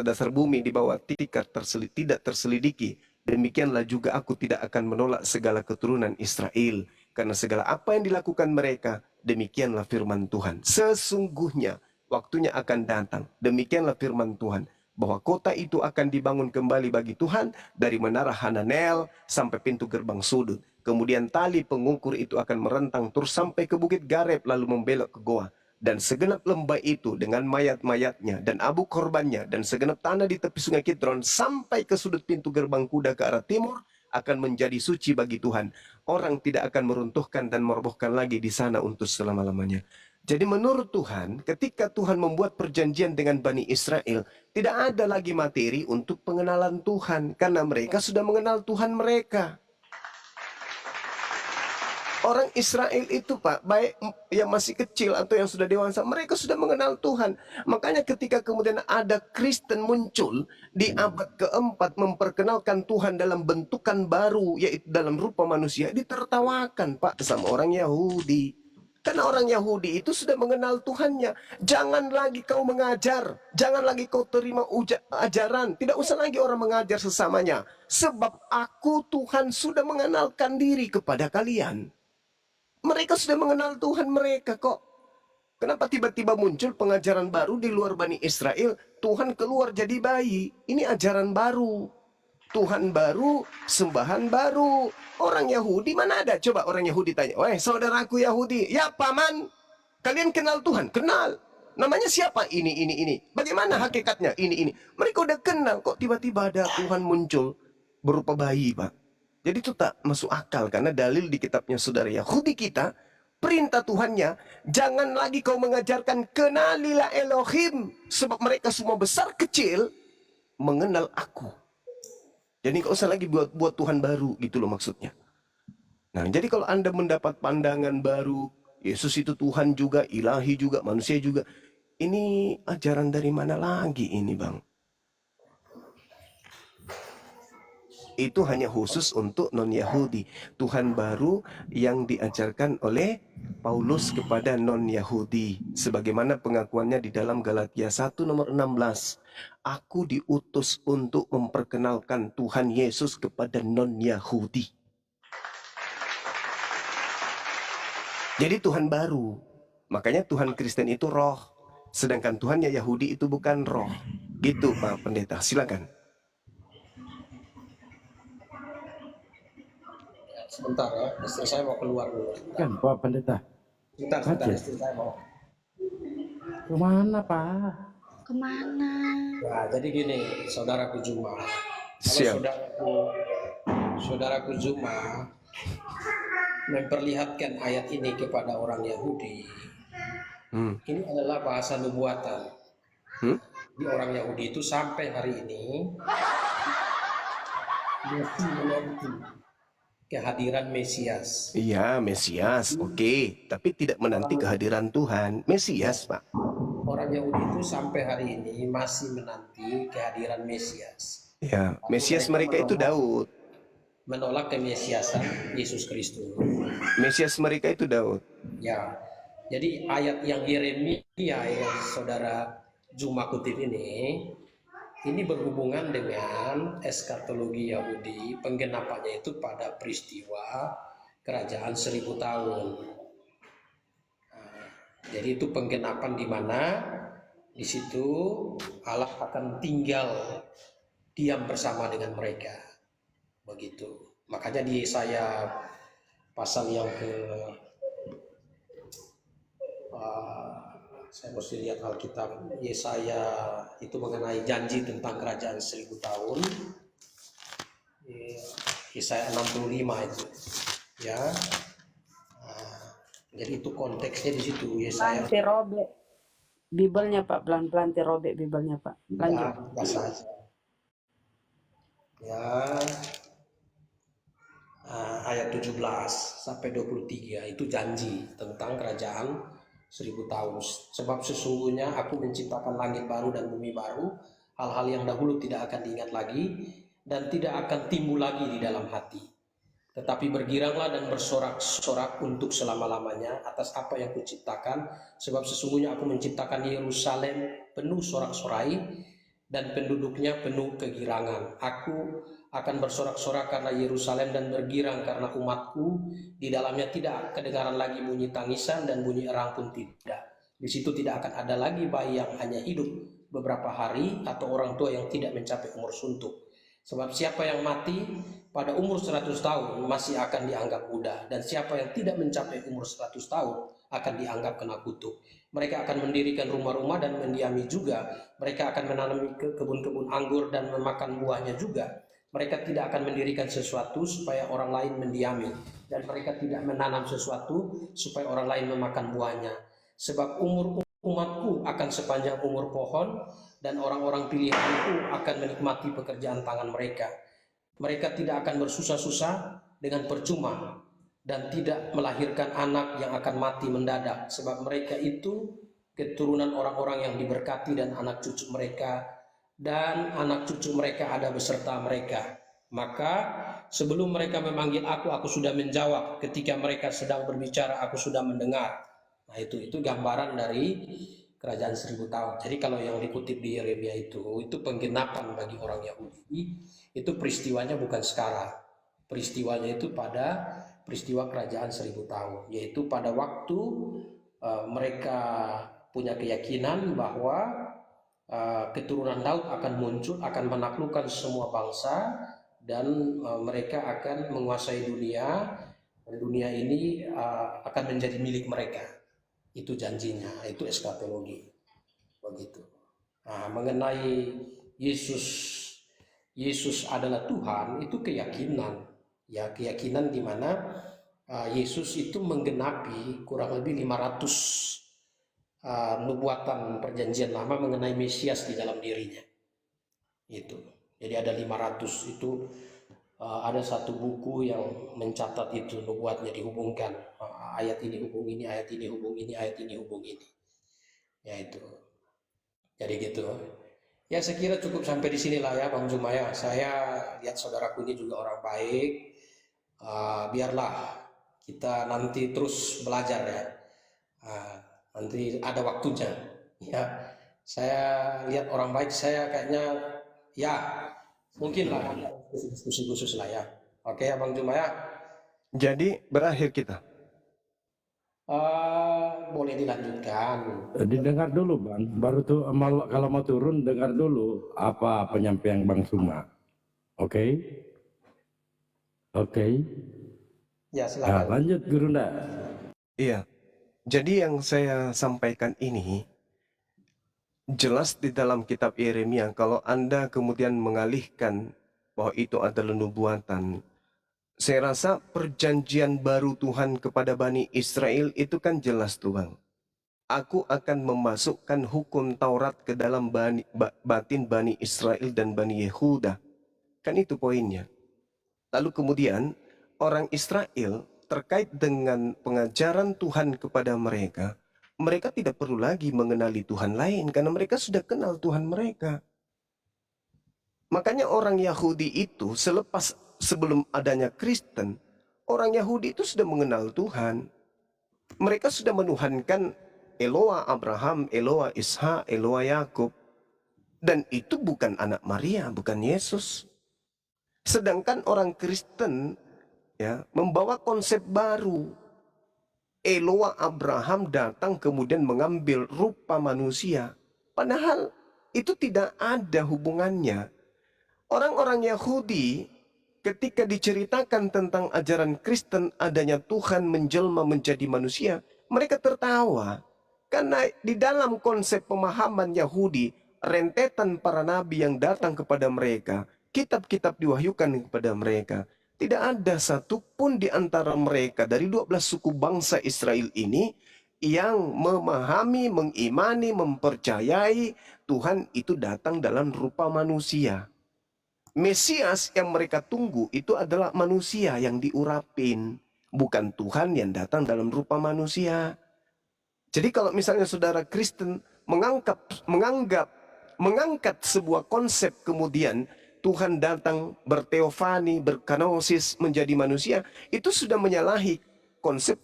dasar bumi di bawah tidak terselidiki, demikianlah juga aku tidak akan menolak segala keturunan Israel. Karena segala apa yang dilakukan mereka, demikianlah firman Tuhan. Sesungguhnya waktunya akan datang, demikianlah firman Tuhan, bahwa kota itu akan dibangun kembali bagi Tuhan dari menara Hananel sampai pintu gerbang sudut. Kemudian tali pengukur itu akan merentang terus sampai ke bukit Gareb lalu membelok ke goa. Dan segenap lembah itu dengan mayat-mayatnya dan abu korbannya dan segenap tanah di tepi sungai Kidron sampai ke sudut pintu gerbang kuda ke arah timur akan menjadi suci bagi Tuhan. Orang tidak akan meruntuhkan dan merobohkan lagi di sana untuk selama-lamanya. Jadi menurut Tuhan, ketika Tuhan membuat perjanjian dengan Bani Israel, tidak ada lagi materi untuk pengenalan Tuhan, karena mereka sudah mengenal Tuhan mereka. Orang Israel itu, Pak, baik yang masih kecil atau yang sudah dewasa, mereka sudah mengenal Tuhan. Makanya ketika kemudian ada Kristen muncul di abad keempat memperkenalkan Tuhan dalam bentukan baru, yaitu dalam rupa manusia, ditertawakan, Pak, sama orang Yahudi. Karena orang Yahudi itu sudah mengenal Tuhannya. Jangan lagi kau mengajar. Jangan lagi kau terima ajaran. Tidak usah lagi orang mengajar sesamanya. Sebab aku Tuhan sudah mengenalkan diri kepada kalian. Mereka sudah mengenal Tuhan mereka kok. Kenapa tiba-tiba muncul pengajaran baru di luar Bani Israel? Tuhan keluar jadi bayi. Ini ajaran baru. Tuhan baru, sembahan baru. Orang Yahudi mana ada? Coba orang Yahudi tanya, "Weh, saudaraku Yahudi, ya paman, kalian kenal Tuhan?" Kenal. Namanya siapa? Ini. Bagaimana hakikatnya? Ini. Mereka udah kenal, kok tiba-tiba ada Tuhan muncul berupa bayi, Pak. Jadi itu tak masuk akal, karena dalil di kitabnya saudara Yahudi kita, perintah Tuhannya, jangan lagi kau mengajarkan kenalilah Elohim, sebab mereka semua besar kecil mengenal aku. Jadi nggak usah lagi buat Tuhan baru gitu loh maksudnya. Nah, jadi kalau Anda mendapat pandangan baru, Yesus itu Tuhan juga, ilahi juga, manusia juga. Ini ajaran dari mana lagi ini, Bang? Itu hanya khusus untuk non-Yahudi. Tuhan baru yang diajarkan oleh Paulus kepada non-Yahudi. Sebagaimana pengakuannya di dalam Galatia 1 nomor 16. Aku diutus untuk memperkenalkan Tuhan Yesus kepada non-Yahudi. Jadi Tuhan baru. Makanya Tuhan Kristen itu roh. Sedangkan Tuhannya Yahudi itu bukan roh. Gitu Pak Pendeta, silakan. Sebentar ya, istri saya mau keluar dulu. Kan Pak Pendeta. Sebentar, istri saya mau. Kemana Pak? Kemana? Nah, jadi gini, saudaraku Juma. Siap. Kalau saudaraku Juma memperlihatkan ayat ini kepada orang Yahudi, ini adalah bahasa nubuatan. Di orang Yahudi itu sampai hari ini masih menanti kehadiran Mesias. Iya, Mesias, oke. Tapi tidak menanti kehadiran Tuhan. Mesias, Pak. Orang Yahudi itu sampai hari ini masih menanti kehadiran Mesias. Ya, Mesias mereka itu Daud. Menolak kemesiasan Yesus Kristus. Mesias mereka itu Daud. Ya, jadi ayat yang Yeremia yang saudara Juma kutip ini berhubungan dengan eskatologi Yahudi, penggenapannya itu pada peristiwa kerajaan 1000 tahun. Nah, jadi itu penggenapan di mana di situ Allah akan tinggal diam bersama dengan mereka. Begitu. Makanya di Yesaya pasal yang saya mesti lihat Alkitab. Yesaya itu mengenai janji tentang kerajaan 1000 tahun. Yesaya 65 itu, ya. Jadi itu konteksnya di situ. Yesaya. Robek Bibelnya Pak, pelan-pelan robek Bibelnya Pak. Lanjut. Ya, saja. Ya. Ayat 17 sampai 23 itu janji tentang kerajaan 1000 tahun. Sebab sesungguhnya aku menciptakan langit baru dan bumi baru, hal-hal yang dahulu tidak akan diingat lagi dan tidak akan timbul lagi di dalam hati. Tetapi bergiranglah dan bersorak-sorak untuk selama-lamanya atas apa yang kuciptakan, sebab sesungguhnya aku menciptakan Yerusalem penuh sorak-sorai dan penduduknya penuh kegirangan. Aku akan bersorak-sorak karena Yerusalem dan bergirang karena umatku. Di dalamnya tidak kedengaran lagi bunyi tangisan dan bunyi erang pun tidak. Di situ tidak akan ada lagi bayi yang hanya hidup beberapa hari atau orang tua yang tidak mencapai umur suntuk. Sebab siapa yang mati pada umur 100 tahun masih akan dianggap muda, dan siapa yang tidak mencapai umur 100 tahun akan dianggap kena kutuk. Mereka akan mendirikan rumah-rumah dan mendiami juga. Mereka akan menanami kebun-kebun anggur dan memakan buahnya juga. Mereka tidak akan mendirikan sesuatu supaya orang lain mendiami, dan mereka tidak menanam sesuatu supaya orang lain memakan buahnya. Sebab umur umatku akan sepanjang umur pohon, dan orang-orang pilihanku akan menikmati pekerjaan tangan mereka. Mereka tidak akan bersusah-susah dengan percuma, dan tidak melahirkan anak yang akan mati mendadak, sebab mereka itu keturunan orang-orang yang diberkati, dan anak cucu mereka ada beserta mereka. Maka sebelum mereka memanggil aku sudah menjawab. Ketika mereka sedang berbicara, aku sudah mendengar. Nah, itu gambaran dari kerajaan 1000 tahun. Jadi kalau yang dikutip di Yeremia itu penggenapan bagi orang Yahudi. Itu peristiwanya bukan sekarang. Peristiwanya itu pada peristiwa kerajaan 1000 tahun, yaitu pada waktu mereka punya keyakinan bahwa keturunan Daud akan muncul, akan menaklukkan semua bangsa, dan mereka akan menguasai dunia, dan dunia ini akan menjadi milik mereka. Itu janjinya, itu eskatologi, begitu. Nah, mengenai Yesus adalah Tuhan, itu keyakinan, ya, keyakinan di mana Yesus itu menggenapi kurang lebih 500 nubuatan perjanjian lama mengenai Mesias di dalam dirinya. Itu. Jadi ada 500 itu, ada satu buku yang mencatat itu, nubuatnya dihubungkan. Ayat ini hubung ini, ayat ini hubung ini, ayat ini hubung ini. Ya itu. Jadi gitu. Ya, saya kira cukup sampai di sinilah ya Bang Jumaya. Saya lihat saudaraku ini juga orang baik. Biarlah kita nanti terus belajar ya. Nanti ada waktunya. Ya, saya lihat orang baik, saya kayaknya ya mungkin lah ada diskusi khusus lah ya. Oke ya Bang Jumaya. Jadi berakhir kita. Boleh dilanjutkan. Didengar dulu Bang, baru tuh kalau mau turun dengar dulu apa penyampaian Bang Suma. Oke? Ya, Nah, silakan. lanjut Gurunda. Iya. Jadi yang saya sampaikan ini jelas di dalam kitab Yeremia. Kalau Anda kemudian mengalihkan bahwa itu adalah nubuatan, saya rasa perjanjian baru Tuhan kepada Bani Israel itu kan jelas tuh Bang. Aku akan memasukkan hukum Taurat ke dalam batin Bani Israel dan Bani Yehuda. Kan itu poinnya. Lalu kemudian orang Israel terkait dengan pengajaran Tuhan kepada mereka, mereka tidak perlu lagi mengenali Tuhan lain karena mereka sudah kenal Tuhan mereka. Makanya orang Yahudi itu sebelum adanya Kristen, orang Yahudi itu sudah mengenal Tuhan. Mereka sudah menuhankan Eloa Abraham, Eloa Ishak, Eloa Yakub. Dan itu bukan anak Maria, bukan Yesus. Sedangkan orang Kristen ya membawa konsep baru. Eloa Abraham datang kemudian mengambil rupa manusia. Padahal itu tidak ada hubungannya. Orang-orang Yahudi ketika diceritakan tentang ajaran Kristen adanya Tuhan menjelma menjadi manusia, mereka tertawa. Karena di dalam konsep pemahaman Yahudi, rentetan para nabi yang datang kepada mereka, kitab-kitab diwahyukan kepada mereka, tidak ada satupun di antara mereka dari 12 suku bangsa Israel ini yang memahami, mengimani, mempercayai Tuhan itu datang dalam rupa manusia. Mesias yang mereka tunggu itu adalah manusia yang diurapin, bukan Tuhan yang datang dalam rupa manusia. Jadi kalau misalnya saudara Kristen mengangkat sebuah konsep kemudian Tuhan datang berteofani, berkanosis menjadi manusia, itu sudah menyalahi konsep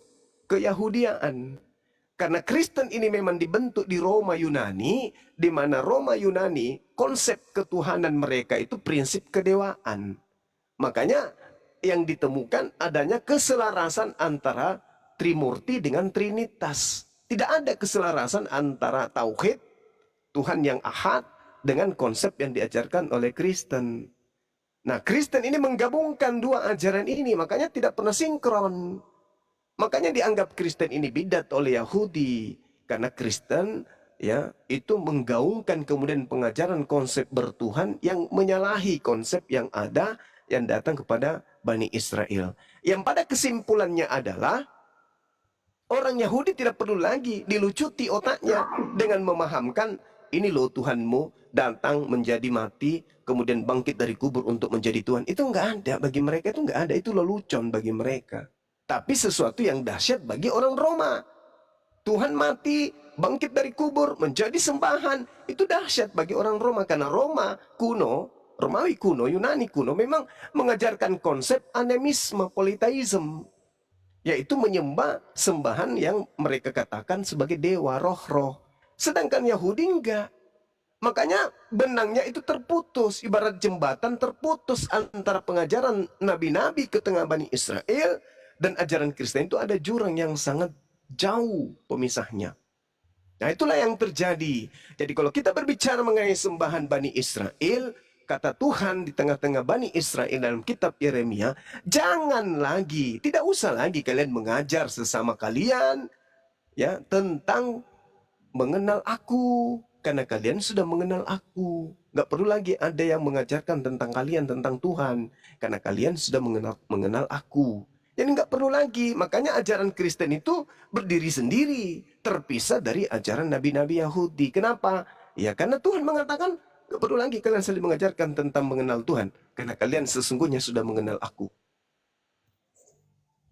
keyahudiaan. Karena Kristen ini memang dibentuk di Roma Yunani, di mana Roma Yunani konsep ketuhanan mereka itu prinsip kedewaan. Makanya yang ditemukan adanya keselarasan antara Trimurti dengan Trinitas. Tidak ada keselarasan antara tauhid, Tuhan yang ahad, dengan konsep yang diajarkan oleh Kristen. Nah, Kristen ini menggabungkan dua ajaran ini, makanya tidak pernah sinkron. Makanya dianggap Kristen ini bidat oleh Yahudi. Karena Kristen ya itu menggaungkan kemudian pengajaran konsep bertuhan yang menyalahi konsep yang ada yang datang kepada Bani Israel. Yang pada kesimpulannya adalah orang Yahudi tidak perlu lagi dilucuti otaknya dengan memahamkan ini loh Tuhanmu datang menjadi mati kemudian bangkit dari kubur untuk menjadi Tuhan. Itu enggak ada bagi mereka, itu enggak ada, itu lelucon bagi mereka. Tapi sesuatu yang dahsyat bagi orang Roma. Tuhan mati, bangkit dari kubur, menjadi sembahan. Itu dahsyat bagi orang Roma. Karena Roma kuno, Romawi kuno, Yunani kuno memang mengajarkan konsep animisme, politeisme. Yaitu menyembah sembahan yang mereka katakan sebagai dewa, roh-roh. Sedangkan Yahudi enggak. Makanya benangnya itu terputus. Ibarat jembatan terputus antara pengajaran nabi-nabi ke tengah Bani Israel dan ajaran Kristen itu ada jurang yang sangat jauh pemisahnya. Nah itulah yang terjadi. Jadi kalau kita berbicara mengenai sembahan Bani Israel, kata Tuhan di tengah-tengah Bani Israel dalam kitab Yeremia, jangan lagi, tidak usah lagi kalian mengajar sesama kalian ya tentang mengenal aku. Karena kalian sudah mengenal aku. Gak perlu lagi ada yang mengajarkan tentang kalian, tentang Tuhan. Karena kalian sudah mengenal aku. Jadi nggak perlu lagi. Makanya ajaran Kristen itu berdiri sendiri, terpisah dari ajaran nabi-nabi Yahudi. Kenapa? Ya karena Tuhan mengatakan nggak perlu lagi kalian saling mengajarkan tentang mengenal Tuhan, karena kalian sesungguhnya sudah mengenal aku.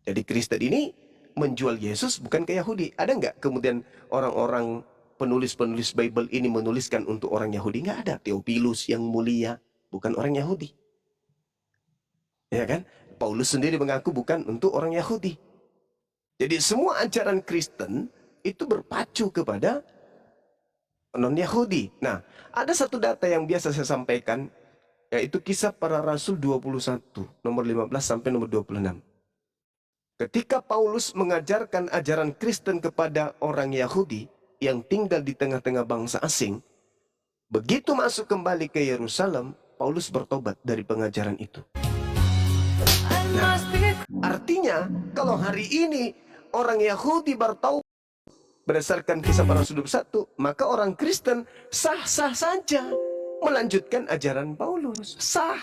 Jadi Kristen ini menjual Yesus bukan ke Yahudi. Ada nggak kemudian orang-orang penulis-penulis Bible ini menuliskan untuk orang Yahudi? Nggak ada. Theophilus yang mulia bukan orang Yahudi. Ya kan? Paulus sendiri mengaku bukan untuk orang Yahudi. Jadi semua ajaran Kristen itu berpacu kepada non-Yahudi. Nah, ada satu data yang biasa saya sampaikan, yaitu Kisah Para Rasul 21, nomor 15 sampai nomor 26. Ketika Paulus mengajarkan ajaran Kristen kepada orang Yahudi yang tinggal di tengah-tengah bangsa asing, begitu masuk kembali ke Yerusalem, Paulus bertobat dari pengajaran itu. Nah, artinya kalau hari ini orang Yahudi bertaubat berdasarkan Kisah Para Rasul 21, maka orang Kristen sah-sah saja melanjutkan ajaran Paulus. Sah.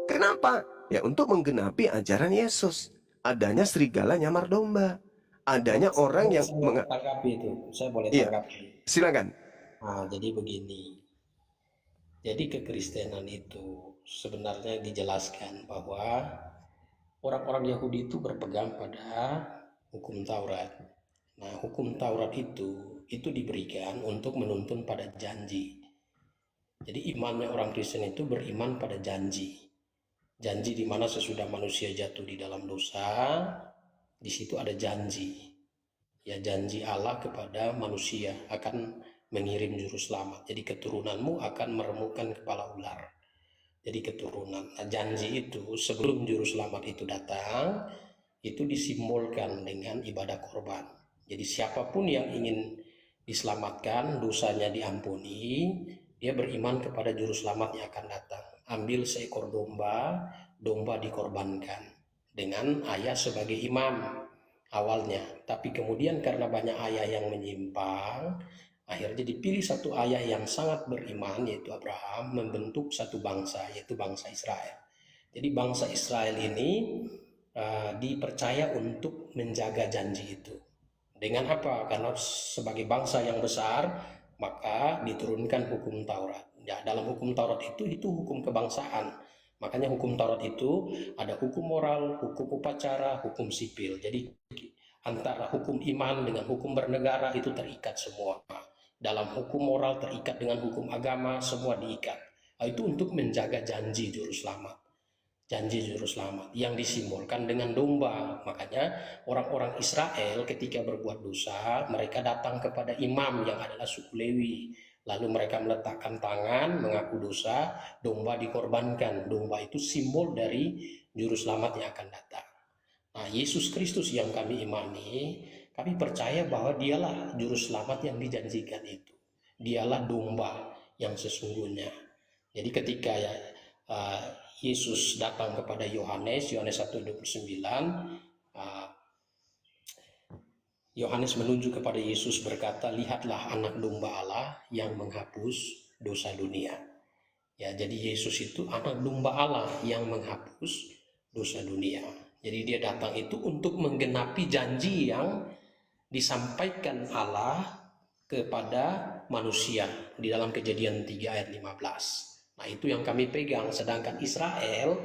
Kenapa? Ya untuk menggenapi ajaran Yesus. Adanya serigala nyamar domba. Adanya orang yang tanggapi itu. Saya boleh Iya, tanggapi. silakan. Nah, jadi begini. Jadi kekristenan itu sebenarnya dijelaskan bahwa orang-orang Yahudi itu berpegang pada hukum Taurat. Nah, hukum Taurat itu diberikan untuk menuntun pada janji. Jadi imannya orang Kristen itu beriman pada janji. Janji di mana sesudah manusia jatuh di dalam dosa, di situ ada janji. Ya, janji Allah kepada manusia akan mengirim juru selamat. Jadi keturunanmu akan meremukkan kepala ular. Jadi keturunan. Nah, janji itu sebelum juru selamat itu datang, itu disimbolkan dengan ibadah korban. Jadi siapapun yang ingin diselamatkan, dosanya diampuni, dia beriman kepada juru selamat yang akan datang. Ambil seekor domba, domba dikorbankan dengan ayah sebagai imam awalnya. Tapi kemudian karena banyak ayah yang menyimpang, akhirnya dipilih satu ayah yang sangat beriman, yaitu Abraham, membentuk satu bangsa, yaitu bangsa Israel. Jadi bangsa Israel ini dipercaya untuk menjaga janji itu. Dengan apa? Karena sebagai bangsa yang besar, maka diturunkan hukum Taurat. Ya, dalam hukum Taurat itu hukum kebangsaan. Makanya hukum Taurat itu ada hukum moral, hukum upacara, hukum sipil. Jadi antara hukum iman dengan hukum bernegara itu terikat semua. Dalam hukum moral terikat dengan hukum agama, semua diikat. Itu untuk menjaga janji juru selamat. janji juru selamat yang disimbolkan dengan domba. Makanya orang-orang Israel ketika berbuat dosa, mereka datang kepada imam yang adalah suku Lewi. Lalu mereka meletakkan tangan, mengaku dosa, domba dikorbankan. Domba itu simbol dari juru selamat yang akan datang. Nah, Yesus Kristus yang kami imani, kami percaya bahwa dialah juru selamat yang dijanjikan itu. Dialah domba yang sesungguhnya. Jadi ketika Yesus datang kepada Yohanes 1:29, Yohanes menunjuk kepada Yesus berkata, lihatlah anak domba Allah yang menghapus dosa dunia. Ya, jadi Yesus itu anak domba Allah yang menghapus dosa dunia. Jadi dia datang itu untuk menggenapi janji yang disampaikan Allah kepada manusia di dalam Kejadian 3 ayat 15. Nah, itu yang kami pegang. Sedangkan Israel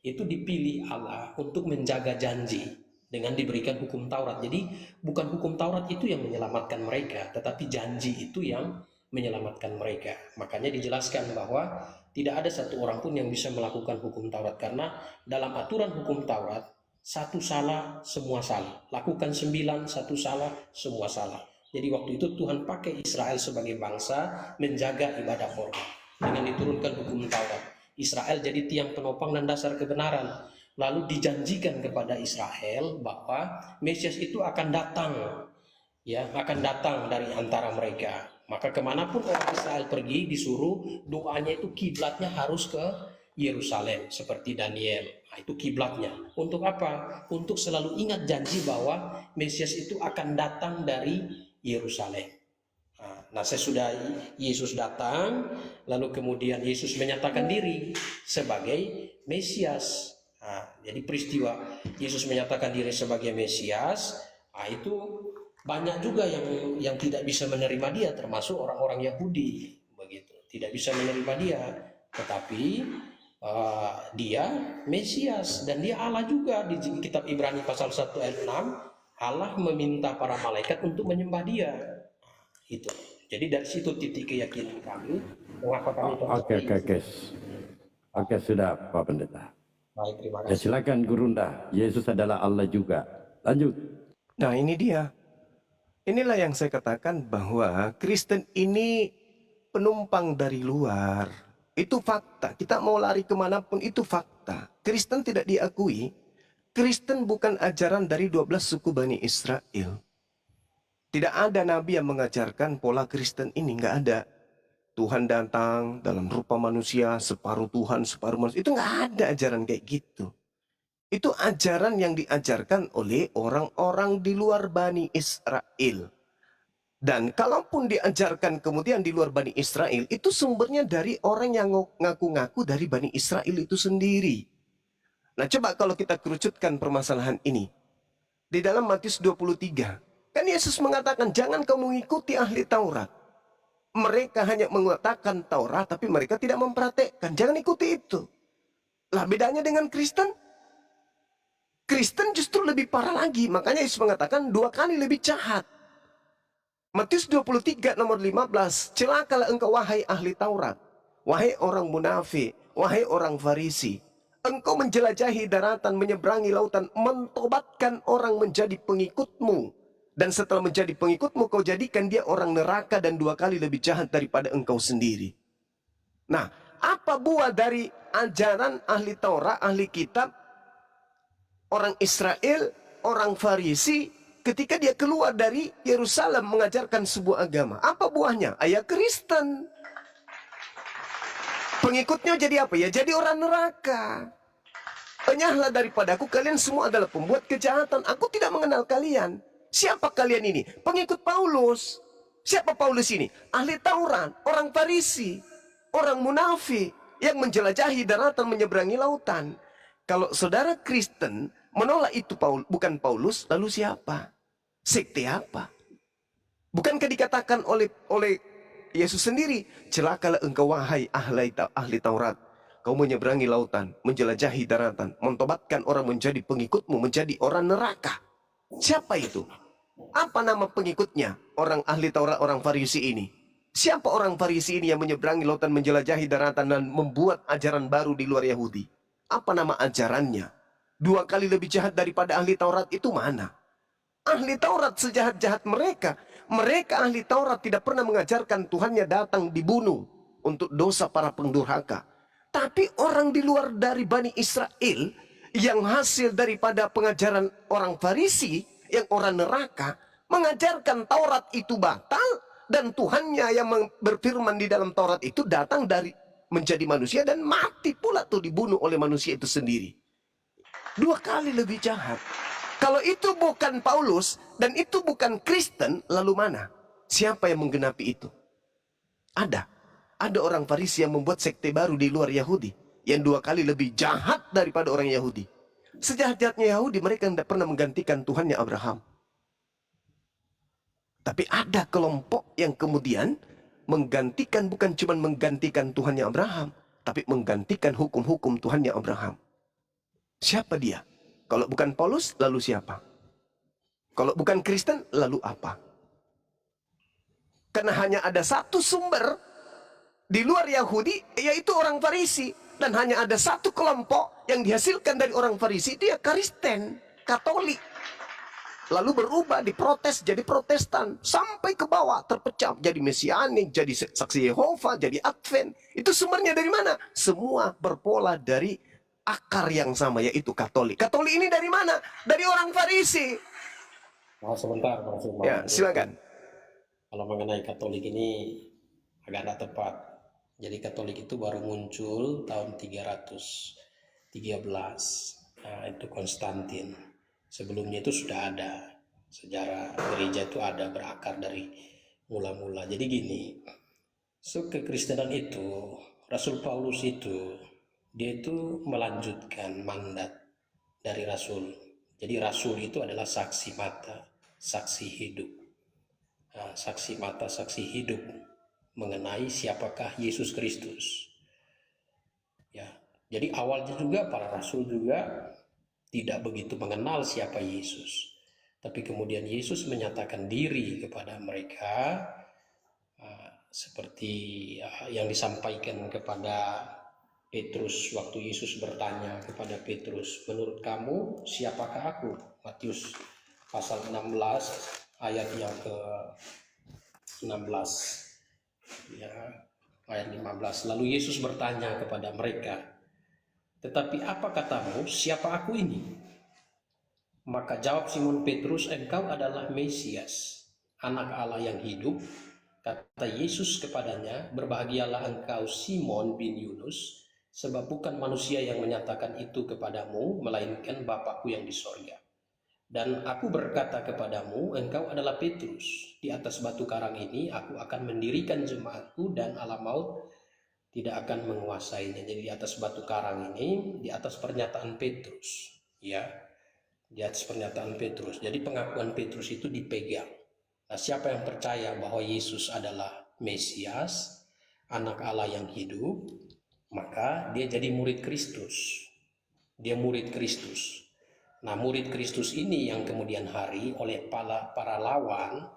itu dipilih Allah untuk menjaga janji dengan diberikan hukum Taurat. Jadi bukan hukum Taurat itu yang menyelamatkan mereka, tetapi janji itu yang menyelamatkan mereka. Makanya dijelaskan bahwa tidak ada satu orang pun yang bisa melakukan hukum Taurat, karena dalam aturan hukum Taurat, satu salah semua salah. Lakukan 9, satu salah semua salah. Jadi waktu itu Tuhan pakai Israel sebagai bangsa menjaga ibadah korban dengan diturunkan hukum Taurat. Israel jadi tiang penopang dan dasar kebenaran. Lalu dijanjikan kepada Israel bahwa Mesias itu akan datang, ya, akan datang dari antara mereka. Maka kemanapun orang Israel pergi, disuruh doanya itu kiblatnya harus ke Yerusalem seperti Daniel. Nah, itu kiblatnya. Untuk apa? Untuk selalu ingat janji bahwa Mesias itu akan datang dari Yerusalem. Nah, sesudah Yesus datang, lalu kemudian Yesus menyatakan diri sebagai Mesias. Nah, jadi peristiwa Yesus menyatakan diri sebagai Mesias, itu banyak juga yang tidak bisa menerima dia, termasuk orang-orang Yahudi, begitu, tidak bisa menerima dia. Tetapi dia Mesias dan dia Allah juga. Di kitab Ibrani pasal 1 ayat 6, Allah meminta para malaikat untuk menyembah dia. Itu. Jadi dari situ titik keyakinan kami mengapa kami Oke, sudah Pak Pendeta. Baik, terima Ya, kasih. silakan Gurunda. Yesus adalah Allah juga. Lanjut. Nah, ini dia. Inilah yang saya katakan bahwa Kristen ini penumpang dari luar. Itu fakta. Kita mau lari kemanapun itu fakta. Kristen tidak diakui. Kristen bukan ajaran dari 12 suku Bani Israel. Tidak ada nabi yang mengajarkan pola Kristen ini. Nggak ada. Tuhan datang dalam rupa manusia, separuh Tuhan, separuh manusia. Itu nggak ada ajaran kayak gitu. Itu ajaran yang diajarkan oleh orang-orang di luar Bani Israel. Dan kalaupun diajarkan kemudian di luar Bani Israel, itu sumbernya dari orang yang ngaku-ngaku dari Bani Israel itu sendiri. Nah, coba kalau kita kerucutkan permasalahan ini. Di dalam Matius 23, kan Yesus mengatakan, jangan kamu mengikuti ahli Taurat. Mereka hanya mengatakan Taurat, tapi mereka tidak mempraktekkan. Jangan ikuti itu. Lah, bedanya dengan Kristen? Kristen justru lebih parah lagi. Makanya Yesus mengatakan 2 kali lebih jahat. Matius 23 nomor 15. Celakalah engkau wahai ahli Taurat. Wahai orang munafik. Wahai orang Farisi. Engkau menjelajahi daratan, menyeberangi lautan, mentobatkan orang menjadi pengikutmu. Dan setelah menjadi pengikutmu, kau jadikan dia orang neraka dan 2 kali lebih jahat daripada engkau sendiri. Nah, apa buah dari ajaran ahli Taurat, ahli kitab, orang Israel, orang Farisi, ketika dia keluar dari Yerusalem mengajarkan sebuah agama? Apa buahnya? Ayah Kristen. Pengikutnya jadi apa ya? Jadi orang neraka. Enyahlah daripadaku, kalian semua adalah pembuat kejahatan. Aku tidak mengenal kalian. Siapa kalian ini? Pengikut Paulus. Siapa Paulus ini? Ahli Taurat, orang Farisi, orang munafik yang menjelajahi daratan, menyeberangi lautan. Kalau saudara Kristen menolak itu bukan Paulus, lalu siapa? Sekte apa? Bukankah dikatakan oleh Yesus sendiri, celakalah engkau wahai ahli Taurat. Kau menyeberangi lautan, menjelajahi daratan, mentobatkan orang menjadi pengikutmu, menjadi orang neraka. Siapa itu? Apa nama pengikutnya? Orang ahli Taurat, orang Farisi ini. Siapa orang Farisi ini yang menyeberangi lautan, menjelajahi daratan, dan membuat ajaran baru di luar Yahudi? Apa nama ajarannya? 2 kali lebih jahat daripada ahli Taurat itu mana? Ahli Taurat sejahat-jahat mereka. Mereka ahli Taurat tidak pernah mengajarkan Tuhannya datang dibunuh untuk dosa para pendurhaka. Tapi orang di luar dari Bani Israel yang hasil daripada pengajaran orang Farisi, yang orang neraka, mengajarkan Taurat itu batal dan Tuhannya yang berfirman di dalam Taurat itu datang dari menjadi manusia dan mati pula tuh dibunuh oleh manusia itu sendiri. 2 kali lebih jahat. Kalau itu bukan Paulus dan itu bukan Kristen, lalu mana? Siapa yang menggenapi itu? Ada. Ada orang Farisi yang membuat sekte baru di luar Yahudi yang 2 kali lebih jahat daripada orang Yahudi. Sejahat-jahatnya Yahudi, mereka tidak pernah menggantikan Tuhannya Abraham. Tapi ada kelompok yang kemudian menggantikan, bukan cuma menggantikan Tuhannya Abraham, tapi menggantikan hukum-hukum Tuhannya Abraham. Siapa dia? Kalau bukan Paulus, lalu siapa? Kalau bukan Kristen, lalu apa? Karena hanya ada satu sumber di luar Yahudi, yaitu orang Farisi. Dan hanya ada satu kelompok yang dihasilkan dari orang Farisi, dia Kristen, Katolik. Lalu berubah, diprotes, jadi Protestan. Sampai ke bawah, terpecah, jadi Mesianik, jadi Saksi Yehova, jadi Advent. Itu sumbernya dari mana? Semua berpola dari akar yang sama, yaitu Katolik. Katolik ini dari mana? Dari orang Farisi. Sebentar, Bang Firman. Ya, silakan. Kalau mengenai Katolik ini agak tidak tepat. Jadi Katolik itu baru muncul tahun 313. Nah, itu Konstantin. Sebelumnya itu sudah ada. Sejarah gereja itu ada, berakar dari mula-mula. Jadi gini, kekristenan itu, Rasul Paulus itu, dia itu melanjutkan mandat dari Rasul. Jadi Rasul itu adalah saksi mata, saksi hidup. Nah, saksi mata, saksi hidup mengenai siapakah Yesus Kristus. Ya, jadi awalnya juga para Rasul juga tidak begitu mengenal siapa Yesus. Tapi kemudian Yesus menyatakan diri kepada mereka, seperti yang disampaikan kepada Petrus waktu Yesus bertanya kepada Petrus, menurut kamu siapakah aku? Matius pasal 16 ayat yang ke-16 ya, ayat 15. Lalu Yesus bertanya kepada mereka, tetapi apa katamu, siapa aku ini? Maka jawab Simon Petrus, engkau adalah Mesias, anak Allah yang hidup. Kata Yesus kepadanya, berbahagialah engkau Simon bin Yunus, sebab bukan manusia yang menyatakan itu kepadamu, melainkan Bapakku yang di sorga. Dan aku berkata kepadamu, engkau adalah Petrus. Di atas batu karang ini aku akan mendirikan jemaatku dan alam maut tidak akan menguasainya. Jadi di atas batu karang ini, di atas pernyataan Petrus. Ya, di atas pernyataan Petrus. Jadi pengakuan Petrus itu dipegang. Nah, siapa yang percaya bahwa Yesus adalah Mesias, anak Allah yang hidup, maka dia jadi murid Kristus. Dia murid Kristus. Nah, murid Kristus ini yang kemudian hari oleh para lawan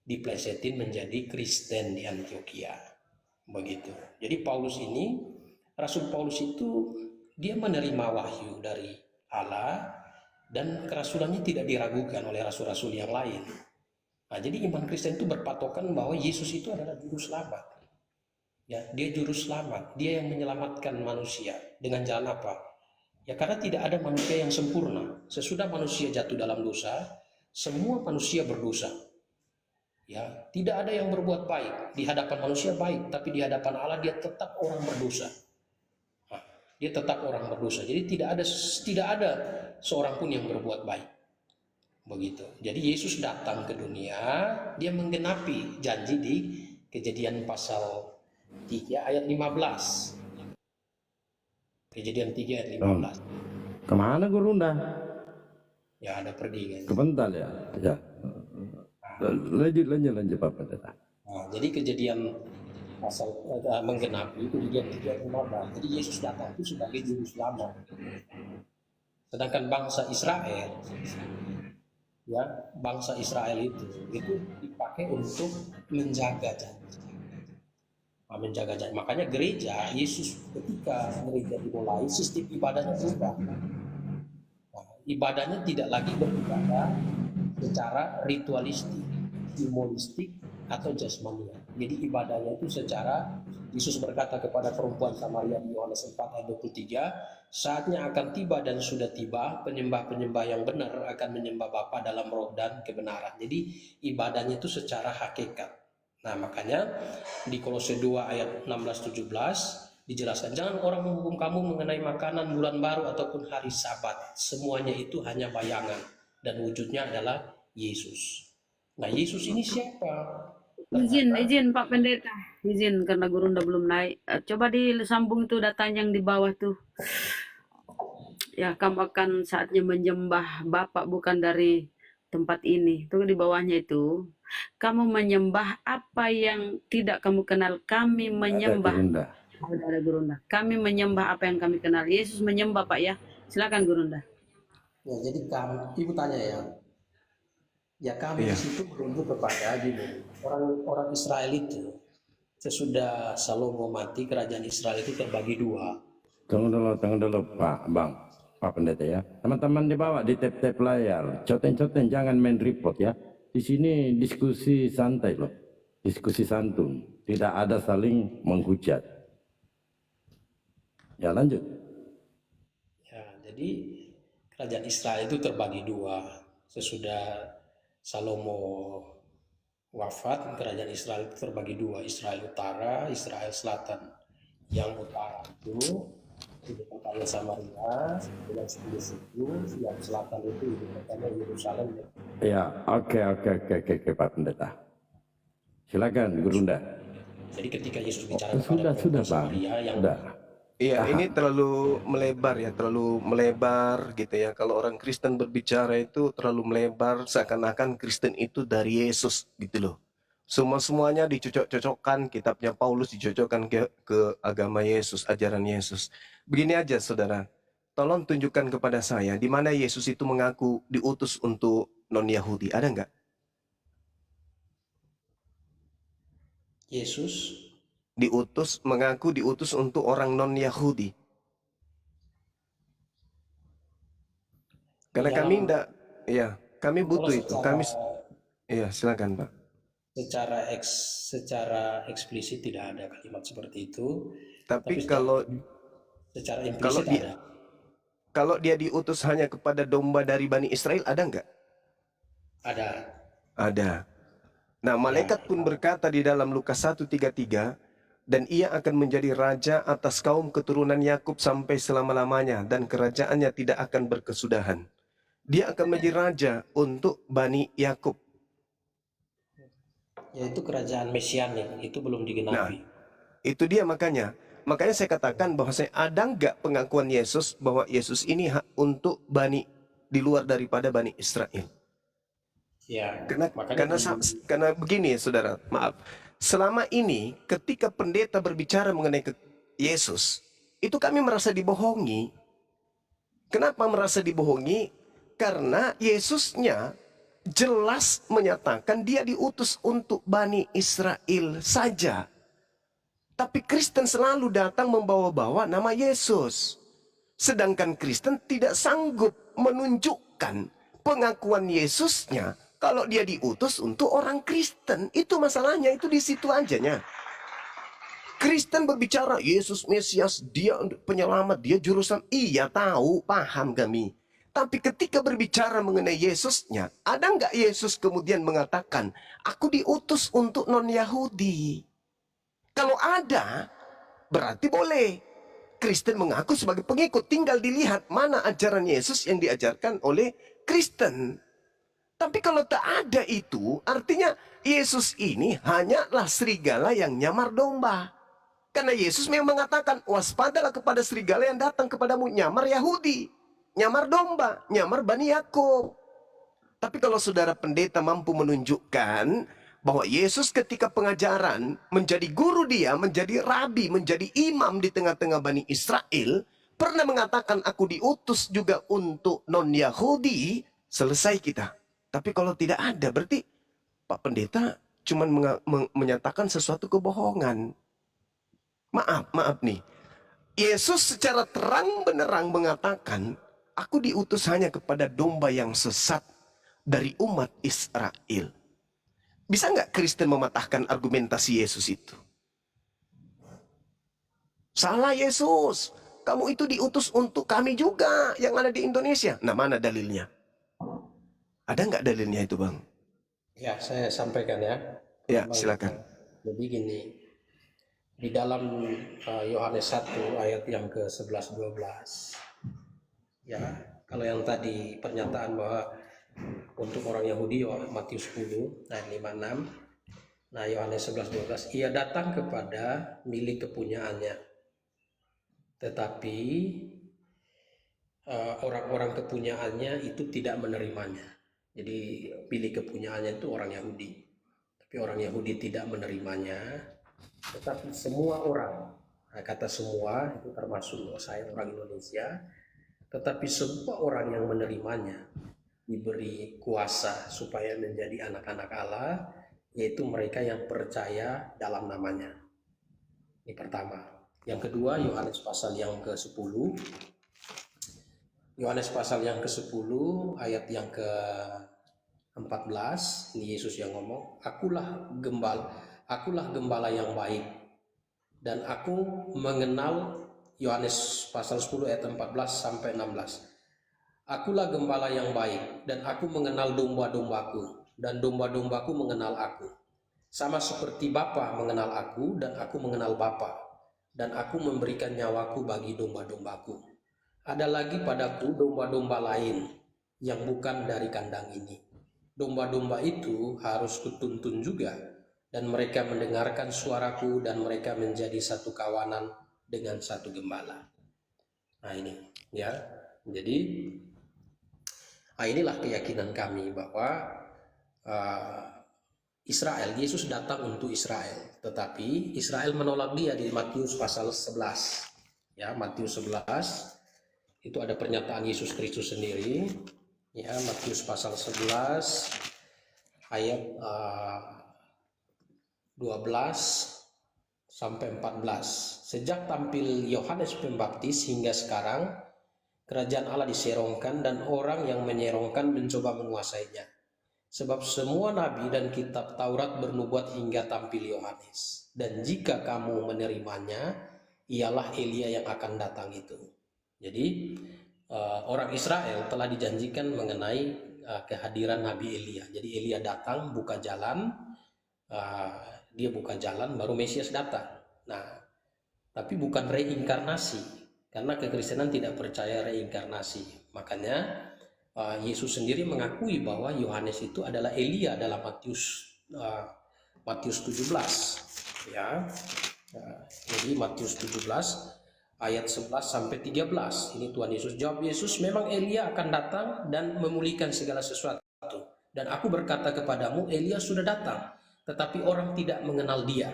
diplesetin menjadi Kristen di Antioquia. Begitu. Jadi Paulus ini, Rasul Paulus itu dia menerima wahyu dari Allah dan kerasulannya tidak diragukan oleh rasul-rasul yang lain. Nah, jadi iman Kristen itu berpatokan bahwa Yesus itu adalah juru selamat. Ya, dia juru selamat, dia yang menyelamatkan manusia. Dengan jalan apa? Ya, karena tidak ada manusia yang sempurna. Sesudah manusia jatuh dalam dosa, semua manusia berdosa. Ya, tidak ada yang berbuat baik. Di hadapan manusia baik, tapi di hadapan Allah dia tetap orang berdosa. Nah, dia tetap orang berdosa. Jadi tidak ada seorang pun yang berbuat baik. Begitu. Jadi Yesus datang ke dunia, dia menggenapi janji di Kejadian pasal 3 ayat 15. Kejadian 3 ayat 15. Kemana gurunda? Ya, ada pergi kan. Kebentar ya. Ya. Lanjut Bapak. Nah, jadi kejadian pasal menggenapi Kejadian 3 ayat 15. Jadi Yesus datang itu sebagai juru selamat. Sedangkan bangsa Israel, ya, bangsa Israel itu dipakai untuk menjaga janji. menjaga jarak. Makanya gereja, Yesus ketika gereja dimulai, sistem ibadahnya berubah. Nah, ibadahnya tidak lagi beribadah secara ritualistik, simbolistik, atau jasmania. Jadi ibadahnya itu secara, Yesus berkata kepada perempuan Samaria di Yohanes 4 ayat 23, saatnya akan tiba dan sudah tiba, penyembah-penyembah yang benar akan menyembah Bapa dalam roh dan kebenaran. Jadi ibadahnya itu secara hakikat. Nah, makanya di Kolose 2 ayat 16-17 dijelaskan, jangan orang menghukum kamu mengenai makanan, bulan baru, ataupun hari Sabat. Semuanya itu hanya bayangan dan wujudnya adalah Yesus. Nah, Yesus ini siapa? Izin Pak Pendeta, izin karena Gurunda belum naik. Coba disambung tuh datanya yang di bawah tuh. Ya, kamu akan saatnya menyembah Bapak bukan dari tempat ini. Tuh di bawahnya itu. Kamu menyembah apa yang tidak kamu kenal. Kami Ada menyembah. Gurunda. Ada Gurunda. Kami menyembah apa yang kami kenal. Yesus menyembah Pak ya. Silakan Gurunda. Ya, jadi Ibu tanya ya kami di situ merujuk kepada gini, orang Israel itu sesudah Salomo mati, kerajaan Israel itu terbagi dua. Tunggu dulu Pak Pendeta ya. Teman-teman di bawah di tap-tap layar, coten-coten jangan main report ya. Di sini diskusi santai loh, diskusi santun, tidak ada saling menghujat. Ya lanjut. Ya, jadi kerajaan Israel itu terbagi dua. Sesudah Salomo wafat, kerajaan Israel itu terbagi dua, Israel Utara, Israel Selatan. Yang utara itu ibu kotanya Samaria, dan sebelah situ, yang selatan itu ibu kotanya Yerusalem. Ya, oke Pak Pendeta. Silakan Gurunda. Jadi ketika Yesus bicara Sudah Pak. Samaria yang Iya, ini terlalu melebar ya, terlalu melebar gitu ya. Kalau orang Kristen berbicara itu terlalu melebar, seakan-akan Kristen itu dari Yesus gitu loh. Semuanya dicocok-cocokkan, kitabnya Paulus dicocokkan ke agama Yesus, ajaran Yesus. Begini aja saudara, tolong tunjukkan kepada saya di mana Yesus itu mengaku diutus untuk non-Yahudi, ada nggak? Yesus Mengaku diutus untuk orang non-Yahudi. Karena kami enggak, ya, kami butuh itu. Silakan Pak. Secara eksplisit tidak ada kalimat seperti itu. Tapi kalau secara implisit ada. Kalau dia diutus hanya kepada domba dari Bani Israel, ada nggak? Ada. Nah, malaikat pun berkata di dalam Lukas 1:33, dan ia akan menjadi raja atas kaum keturunan Yakub sampai selama-lamanya, dan kerajaannya tidak akan berkesudahan. Dia akan menjadi raja untuk Bani Yakub. Yaitu kerajaan mesianik, itu belum digenapi. Nah, itu dia makanya saya katakan bahwa ada nggak pengakuan Yesus bahwa Yesus ini untuk Bani di luar daripada Bani Israel. Ya, karena begini saudara, maaf. Selama ini ketika pendeta berbicara mengenai Yesus, itu kami merasa dibohongi. Kenapa merasa dibohongi? Karena Yesusnya jelas menyatakan dia diutus untuk Bani Israel saja. Tapi Kristen selalu datang membawa-bawa nama Yesus. Sedangkan Kristen tidak sanggup menunjukkan pengakuan Yesusnya kalau dia diutus untuk orang Kristen. Itu masalahnya, itu di situ ajanya. Kristen berbicara Yesus Mesias, dia penyelamat, dia juru selamat. Iya tahu, paham kami. Tapi ketika berbicara mengenai Yesusnya, ada nggak Yesus kemudian mengatakan, aku diutus untuk non-Yahudi? Kalau ada, berarti boleh. Kristen mengaku sebagai pengikut, tinggal dilihat mana ajaran Yesus yang diajarkan oleh Kristen. Tapi kalau tak ada itu, artinya Yesus ini hanyalah serigala yang nyamar domba. Karena Yesus memang mengatakan, waspadalah kepada serigala yang datang kepadamu, nyamar Yahudi, nyamar domba, nyamar Bani Yakub. Tapi kalau saudara pendeta mampu menunjukkan bahwa Yesus ketika pengajaran menjadi guru dia, menjadi rabi, menjadi imam di tengah-tengah Bani Israel, pernah mengatakan aku diutus juga untuk non-Yahudi, selesai kita. Tapi kalau tidak ada, berarti Pak Pendeta cuma menyatakan sesuatu kebohongan. Maaf nih. Yesus secara terang benerang mengatakan, aku diutus hanya kepada domba yang sesat dari umat Israel. Bisa nggak Kristen mematahkan argumentasi Yesus itu? Salah Yesus. Kamu itu diutus untuk kami juga yang ada di Indonesia. Nah, mana dalilnya? Ada nggak dalilnya itu, Bang? Ya, saya sampaikan ya. Ya, Bang, silakan. jadi gini, di dalam Yohanes 1 ayat yang ke-11 12. Ya, kalau yang tadi pernyataan bahwa untuk orang Yahudi Matius 10 ayat 56. Nah, Yohanes 11 12, ia datang kepada milik kepunyaannya. Tetapi orang-orang kepunyaannya itu tidak menerimanya. Jadi milik kepunyaannya itu orang Yahudi. Tapi orang Yahudi tidak menerimanya. Tetapi semua orang, nah kata semua itu termasuk saya orang Indonesia, tetapi semua orang yang menerimanya diberi kuasa supaya menjadi anak-anak Allah, yaitu mereka yang percaya dalam namanya. Ini pertama. Yang kedua, Yohanes pasal yang ke-10. Yohanes pasal yang ke-10 ayat yang ke-14, ini Yesus yang ngomong, akulah gembala yang baik, dan aku mengenal, Yohanes pasal 10 ayat 14 sampai 16. Akulah gembala yang baik, dan aku mengenal domba-dombaku, dan domba-dombaku mengenal aku. Sama seperti Bapa mengenal aku, dan aku mengenal Bapa, dan aku memberikan nyawaku bagi domba-dombaku. Ada lagi padaku domba-domba lain yang bukan dari kandang ini. Domba-domba itu harus kutuntun juga, dan mereka mendengarkan suaraku, dan mereka menjadi satu kawanan dengan satu gembala. Nah ini ya, jadi inilah keyakinan kami bahwa Israel, Yesus datang untuk Israel, tetapi Israel menolak dia di Matius pasal 11. Ya, Matius 11 itu ada pernyataan Yesus Kristus sendiri. Ya, Matius pasal 11 ayat 12 sampai 14. Sejak tampil Yohanes Pembaptis hingga sekarang, kerajaan Allah diserongkan dan orang yang menyerongkan mencoba menguasainya. Sebab semua nabi dan kitab Taurat bernubuat hingga tampil Yohanes. Dan jika kamu menerimanya, ialah Elia yang akan datang itu. Jadi orang Israel telah dijanjikan mengenai kehadiran Nabi Elia. Jadi Elia datang, buka jalan, dia buka jalan, baru Mesias datang. Nah, tapi bukan reinkarnasi, karena kekristenan tidak percaya reinkarnasi. Makanya Yesus sendiri mengakui bahwa Yohanes itu adalah Elia dalam Matius 17. Ya. Jadi Matius 17 ayat 11 sampai 13. Ini Tuhan Yesus jawab Yesus, memang Elia akan datang dan memulihkan segala sesuatu. Dan aku berkata kepadamu, Elia sudah datang, tetapi orang tidak mengenal dia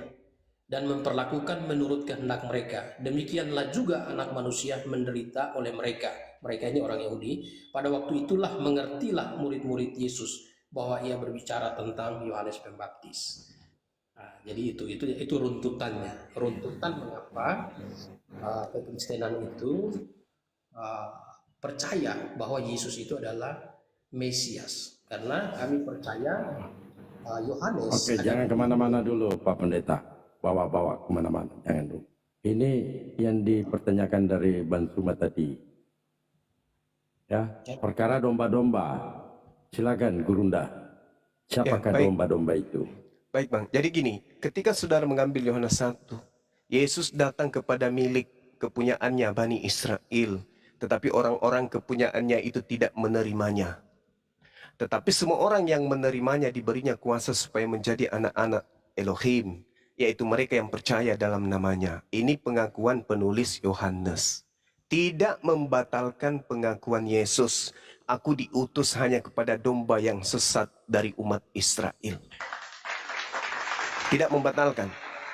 dan memperlakukan menurut kehendak mereka. Demikianlah juga anak manusia menderita oleh mereka. Mereka ini orang Yahudi. Pada waktu itulah mengertilah murid-murid Yesus bahwa ia berbicara tentang Yohanes Pembaptis. Nah, jadi itu runtutannya. Runtutan mengapa kekristenan itu percaya bahwa Yesus itu adalah Mesias. Karena kami percaya Yohanes. Oke, jangan kemana-mana dulu Pak Pendeta. Bawa-bawa kemana-mana, jangan dulu. Ini yang dipertanyakan dari Bansuma tadi. Ya, perkara domba-domba. Silakan Gurunda. Siapakah domba-domba itu? Baik Bang, jadi gini, ketika saudara mengambil Yohanes 1, Yesus datang kepada milik kepunyaannya Bani Israel, tetapi orang-orang kepunyaannya itu tidak menerimanya. Tetapi semua orang yang menerimanya diberinya kuasa supaya menjadi anak-anak Elohim, yaitu mereka yang percaya dalam namanya. Ini pengakuan penulis Yohanes. Tidak membatalkan pengakuan Yesus, aku diutus hanya kepada domba yang sesat dari umat Israel. Tidak membatalkan.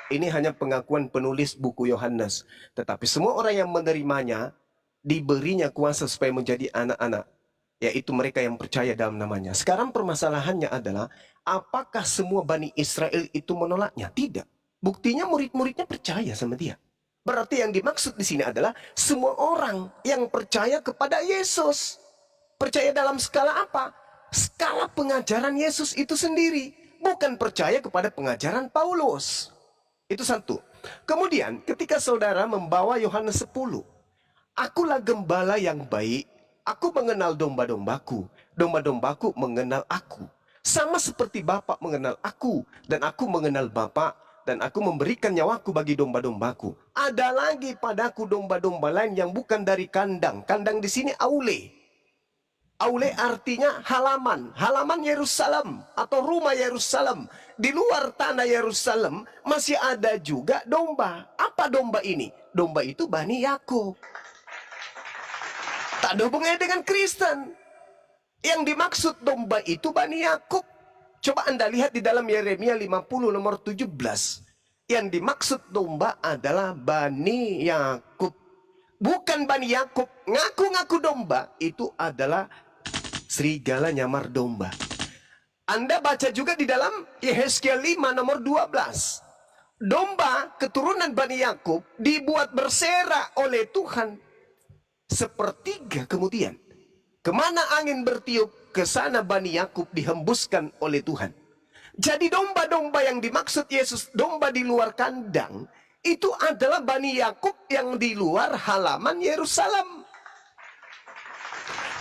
Ini hanya pengakuan penulis buku Yohanes. Tetapi semua orang yang menerimanya diberinya kuasa supaya menjadi anak-anak, yaitu mereka yang percaya dalam namanya. Sekarang permasalahannya adalah, apakah semua Bani Israel itu menolaknya? Tidak. Buktinya murid-muridnya percaya sama dia. Berarti yang dimaksud di sini adalah semua orang yang percaya kepada Yesus. Percaya dalam skala apa? Skala pengajaran Yesus itu sendiri. Bukan percaya kepada pengajaran Paulus. Itu satu. Kemudian ketika saudara membawa Yohanes 10. Akulah gembala yang baik. Aku mengenal domba-dombaku. Domba-dombaku mengenal aku. Sama seperti Bapa mengenal aku. Dan aku mengenal Bapa. Dan aku memberikan nyawaku bagi domba-dombaku. Ada lagi padaku domba-domba lain yang bukan dari kandang. Kandang di sini aule. Aule artinya halaman. Halaman Yerusalem atau rumah Yerusalem. Di luar tanah Yerusalem masih ada juga domba. Apa domba ini? Domba itu Bani Yakub. Tak ada hubungannya dengan Kristen. Yang dimaksud domba itu Bani Yakub. Coba Anda lihat di dalam Yeremia 50 nomor 17. Yang dimaksud domba adalah Bani Yakub. Bukan Bani Yakub. Ngaku-ngaku domba itu adalah serigala nyamar domba. Anda baca juga di dalam Yehezkiel 5 nomor 12. Domba keturunan Bani Yakub dibuat berserak oleh Tuhan. Sepertiga kemudian. Kemana angin bertiup, ke sana Bani Yakub dihembuskan oleh Tuhan. Jadi domba-domba yang dimaksud Yesus, domba di luar kandang, itu adalah Bani Yakub yang di luar halaman Yerusalem.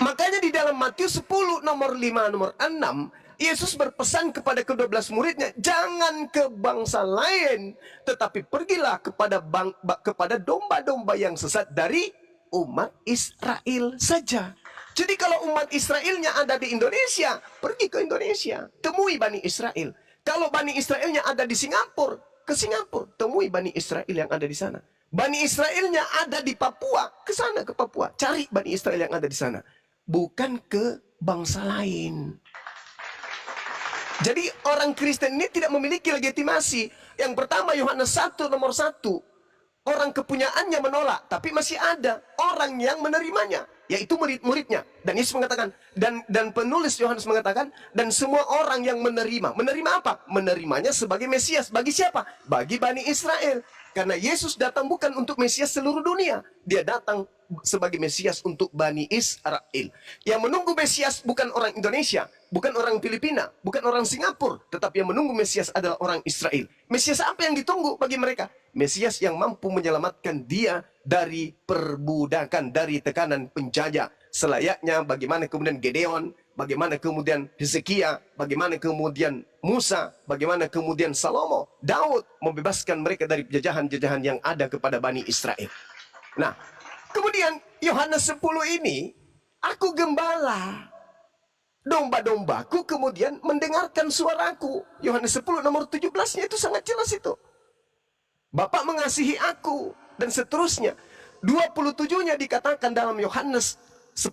Makanya di dalam Matius 10 nomor 5 nomor 6, Yesus berpesan kepada ke-12 muridnya, jangan ke bangsa lain, tetapi pergilah kepada domba-domba yang sesat dari umat Israel saja. Jadi kalau umat Israelnya ada di Indonesia, pergi ke Indonesia, temui Bani Israel. Kalau Bani Israelnya ada di Singapura, ke Singapura, temui Bani Israel yang ada di sana. Bani Israelnya ada di Papua, ke sana ke Papua, cari Bani Israel yang ada di sana. Bukan ke bangsa lain. Jadi orang Kristen ini tidak memiliki legitimasi. Yang pertama Yohanes 1 nomor 1. Orang kepunyaannya menolak, tapi masih ada orang yang menerimanya, yaitu murid-muridnya. Dan Yesus mengatakan, dan penulis Yohanes mengatakan, dan semua orang yang menerima. Menerima apa? Menerimanya sebagai Mesias. Bagi siapa? Bagi Bani Israel. Karena Yesus datang bukan untuk Mesias seluruh dunia. Dia datang sebagai Mesias untuk Bani Israel. Yang menunggu Mesias bukan orang Indonesia, bukan orang Filipina, bukan orang Singapura, tetapi yang menunggu Mesias adalah orang Israel. Mesias apa yang ditunggu bagi mereka? Mesias yang mampu menyelamatkan dia dari perbudakan, dari tekanan penjajah. Selayaknya bagaimana kemudian Gedeon, bagaimana kemudian Hezekia, bagaimana kemudian Musa, bagaimana kemudian Salomo, Daud membebaskan mereka dari penjajahan-penjajahan yang ada kepada Bani Israel. Nah, kemudian Yohanes 10 ini, aku gembala. Domba-dombaku kemudian mendengarkan suaraku. Yohanes 10 nomor 17-nya itu sangat jelas itu. Bapa mengasihi aku, dan seterusnya. 27-nya dikatakan dalam Yohanes 10,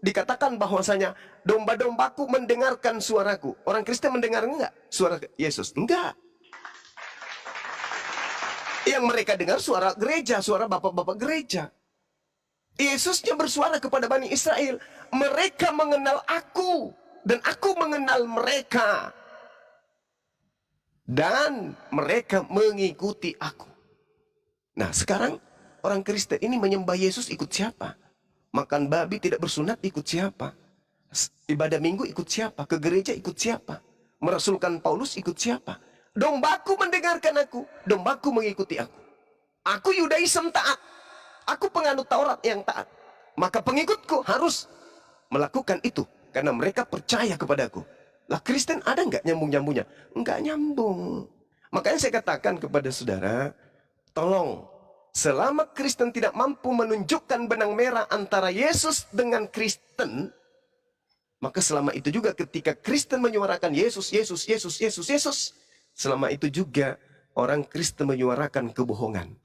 dikatakan bahwasanya domba-dombaku mendengarkan suaraku. Orang Kristen mendengar enggak suara Yesus? Enggak. Yang mereka dengar suara gereja, suara bapak-bapak gereja. Yesusnya bersuara kepada Bani Israel. Mereka mengenal aku, dan aku mengenal mereka. Dan mereka mengikuti aku. Nah, sekarang orang Kristen ini menyembah Yesus ikut siapa? Makan babi tidak bersunat ikut siapa? Ibadah minggu ikut siapa? Ke gereja ikut siapa? Merasulkan Paulus ikut siapa? Dombaku mendengarkan aku, dombaku mengikuti aku. Aku Yudaism taat. Aku penganut Taurat yang taat. Maka pengikutku harus melakukan itu. Karena mereka percaya kepadaku. Lah Kristen ada nggak nyambung-nyambungnya? Nggak nyambung. Makanya saya katakan kepada saudara, tolong, selama Kristen tidak mampu menunjukkan benang merah antara Yesus dengan Kristen, maka selama itu juga ketika Kristen menyuarakan Yesus, Yesus, Yesus, Yesus, Yesus, selama itu juga orang Kristen menyuarakan kebohongan.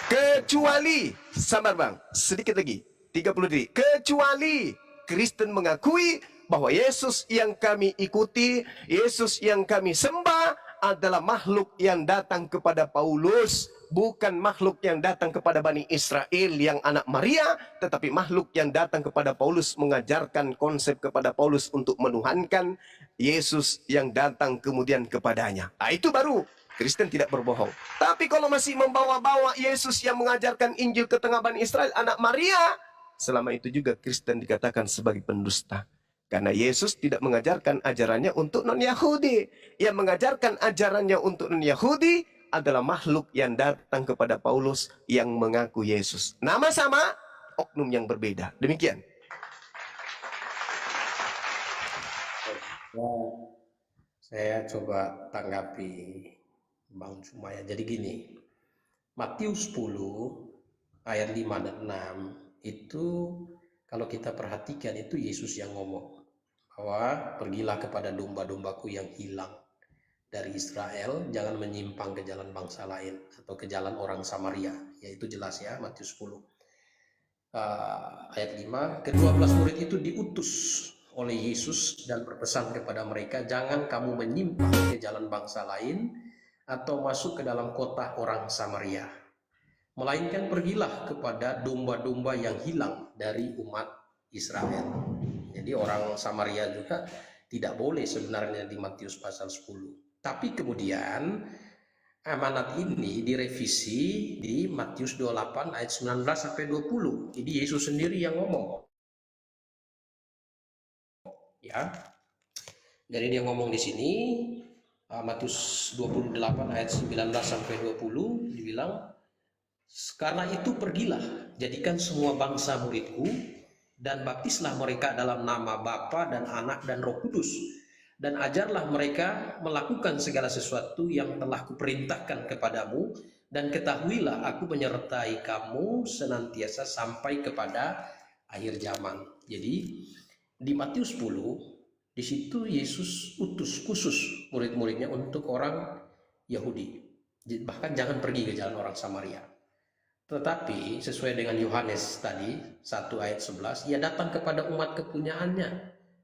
Kecuali, sabar bang, sedikit lagi, 30 detik. Kecuali Kristen mengakui bahwa Yesus yang kami ikuti, Yesus yang kami sembah adalah makhluk yang datang kepada Paulus, bukan makhluk yang datang kepada Bani Israel yang anak Maria, tetapi makhluk yang datang kepada Paulus mengajarkan konsep kepada Paulus untuk menuhankan Yesus yang datang kemudian kepadanya. Nah, itu baru Kristen tidak berbohong. Tapi kalau masih membawa-bawa Yesus yang mengajarkan Injil ke tengah Bani Israel, anak Maria, selama itu juga Kristen dikatakan sebagai pendusta. Karena Yesus tidak mengajarkan ajarannya untuk non-Yahudi. Yang mengajarkan ajarannya untuk non-Yahudi adalah makhluk yang datang kepada Paulus yang mengaku Yesus. Nama sama, oknum yang berbeda. Demikian. Saya coba tanggapi Bang Sumaya. Jadi gini, Matius 10 ayat 5 dan 6 itu kalau kita perhatikan itu Yesus yang ngomong bahwa pergilah kepada domba-dombaku yang hilang dari Israel, jangan menyimpang ke jalan bangsa lain atau ke jalan orang Samaria. Ya itu jelas ya, Matius 10 ayat 5. Ke-12 murid itu diutus oleh Yesus dan berpesan kepada mereka, jangan kamu menyimpang ke jalan bangsa lain atau masuk ke dalam kota orang Samaria, melainkan pergilah kepada domba-domba yang hilang dari umat Israel. Jadi orang Samaria juga tidak boleh sebenarnya di Matius pasal 10. Tapi kemudian amanat ini direvisi di Matius 28 ayat 19 sampai 20. Jadi Yesus sendiri yang ngomong. Ya. Jadi dia ngomong di sini Matius 28 ayat 19 sampai 20 dibilang, karena itu pergilah, jadikan semua bangsa muridku dan baptislah mereka dalam nama Bapa dan Anak dan Roh Kudus, dan ajarlah mereka melakukan segala sesuatu yang telah kuperintahkan kepadamu, dan ketahuilah aku menyertai kamu senantiasa sampai kepada akhir zaman. Jadi di Matius 10 di situ Yesus utus khusus murid-muridnya untuk orang Yahudi. Bahkan jangan pergi ke jalan orang Samaria. Tetapi sesuai dengan Yohanes tadi 1 ayat 11, ia datang kepada umat kepunyaannya.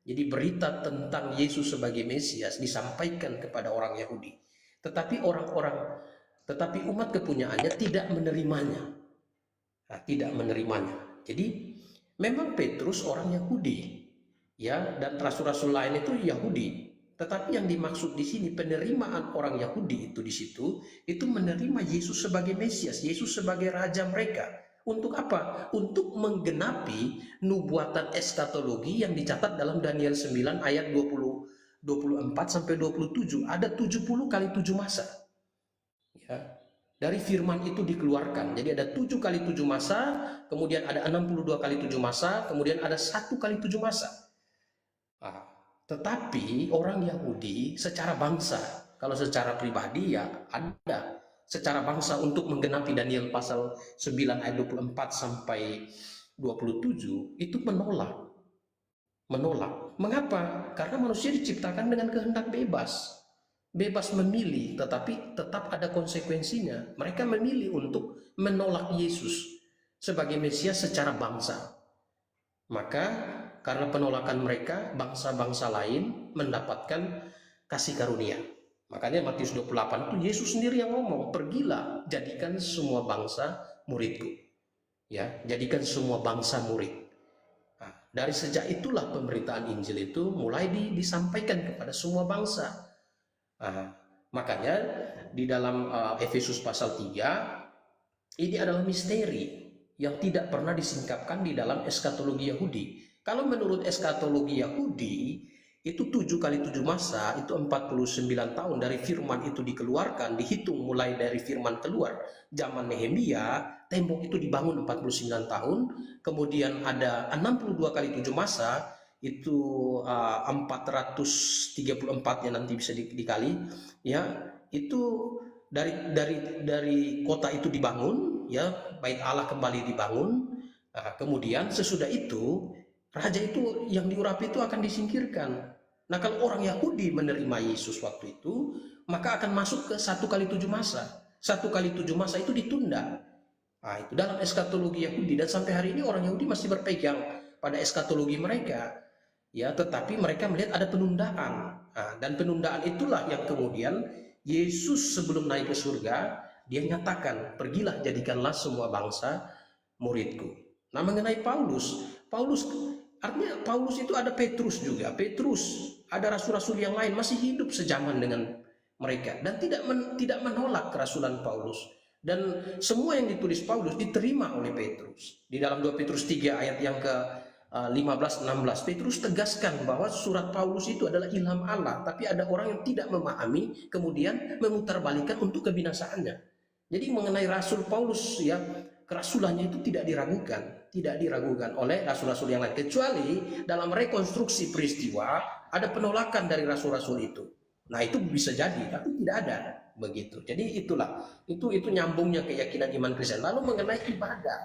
Jadi berita tentang Yesus sebagai Mesias disampaikan kepada orang Yahudi. Tetapi umat kepunyaannya tidak menerimanya. Nah, tidak menerimanya. Jadi memang Petrus orang Yahudi. Ya, dan rasul-rasul lain itu Yahudi. Tetapi yang dimaksud di sini penerimaan orang Yahudi itu di situ itu menerima Yesus sebagai Mesias, Yesus sebagai raja mereka. Untuk apa? Untuk menggenapi nubuatan eskatologi yang dicatat dalam Daniel 9 ayat 24 sampai 27. Ada 70 kali 7 masa. Ya. Dari firman itu dikeluarkan. Jadi ada 7 kali 7 masa, kemudian ada 62 kali 7 masa, kemudian ada 1 kali 7 masa. Tetapi orang Yahudi secara bangsa, kalau secara pribadi ya ada secara bangsa untuk menggenapi Daniel pasal 9 ayat 24 sampai 27 itu menolak. Mengapa? Karena manusia diciptakan dengan kehendak bebas memilih, tetapi tetap ada konsekuensinya. Mereka memilih untuk menolak Yesus sebagai Mesias secara bangsa. Maka karena penolakan mereka, bangsa-bangsa lain mendapatkan kasih karunia. Makanya Matius 28 itu Yesus sendiri yang ngomong, pergilah, jadikan semua bangsa muridku. Ya, jadikan semua bangsa murid. Nah, dari sejak itulah pemberitaan Injil itu mulai disampaikan kepada semua bangsa. Nah, makanya di dalam Efesus pasal 3 ini adalah misteri yang tidak pernah disingkapkan di dalam eskatologi Yahudi. Kalau menurut eskatologi Yahudi, itu 7 kali 7 masa, itu 49 tahun dari firman itu dikeluarkan, dihitung mulai dari firman keluar. Zaman Nehemia, tembok itu dibangun 49 tahun, kemudian ada 62 kali 7 masa, itu 434 yang nanti bisa dikali, ya, itu dari kota itu dibangun, ya, Bait Allah kembali dibangun. Nah, kemudian sesudah itu raja itu yang diurapi itu akan disingkirkan. Nah, kalau orang Yahudi menerima Yesus waktu itu, maka akan masuk ke 1 kali 7 masa. 1 kali 7 masa itu ditunda. Nah, itu dalam eskatologi Yahudi, dan sampai hari ini orang Yahudi masih berpegang pada eskatologi mereka. Ya, tetapi mereka melihat ada penundaan. Nah, dan penundaan itulah yang kemudian Yesus sebelum naik ke surga, dia nyatakan, pergilah jadikanlah semua bangsa muridku. Nah, mengenai Paulus artinya Paulus itu ada Petrus juga. Petrus, ada rasul-rasul yang lain masih hidup sejaman dengan mereka dan tidak menolak kerasulan Paulus, dan semua yang ditulis Paulus diterima oleh Petrus. Di dalam 2 Petrus 3 ayat yang ke 15-16, Petrus tegaskan bahwa surat Paulus itu adalah ilham Allah, tapi ada orang yang tidak memahami kemudian memutarbalikkan untuk kebinasaannya. Jadi mengenai Rasul Paulus ya, kerasulannya itu tidak diragukan oleh rasul-rasul yang lain, kecuali dalam rekonstruksi peristiwa ada penolakan dari rasul-rasul itu. Nah itu bisa jadi, tapi tidak ada begitu. Jadi itulah, itu nyambungnya keyakinan iman Kristen. Lalu mengenai ibadah,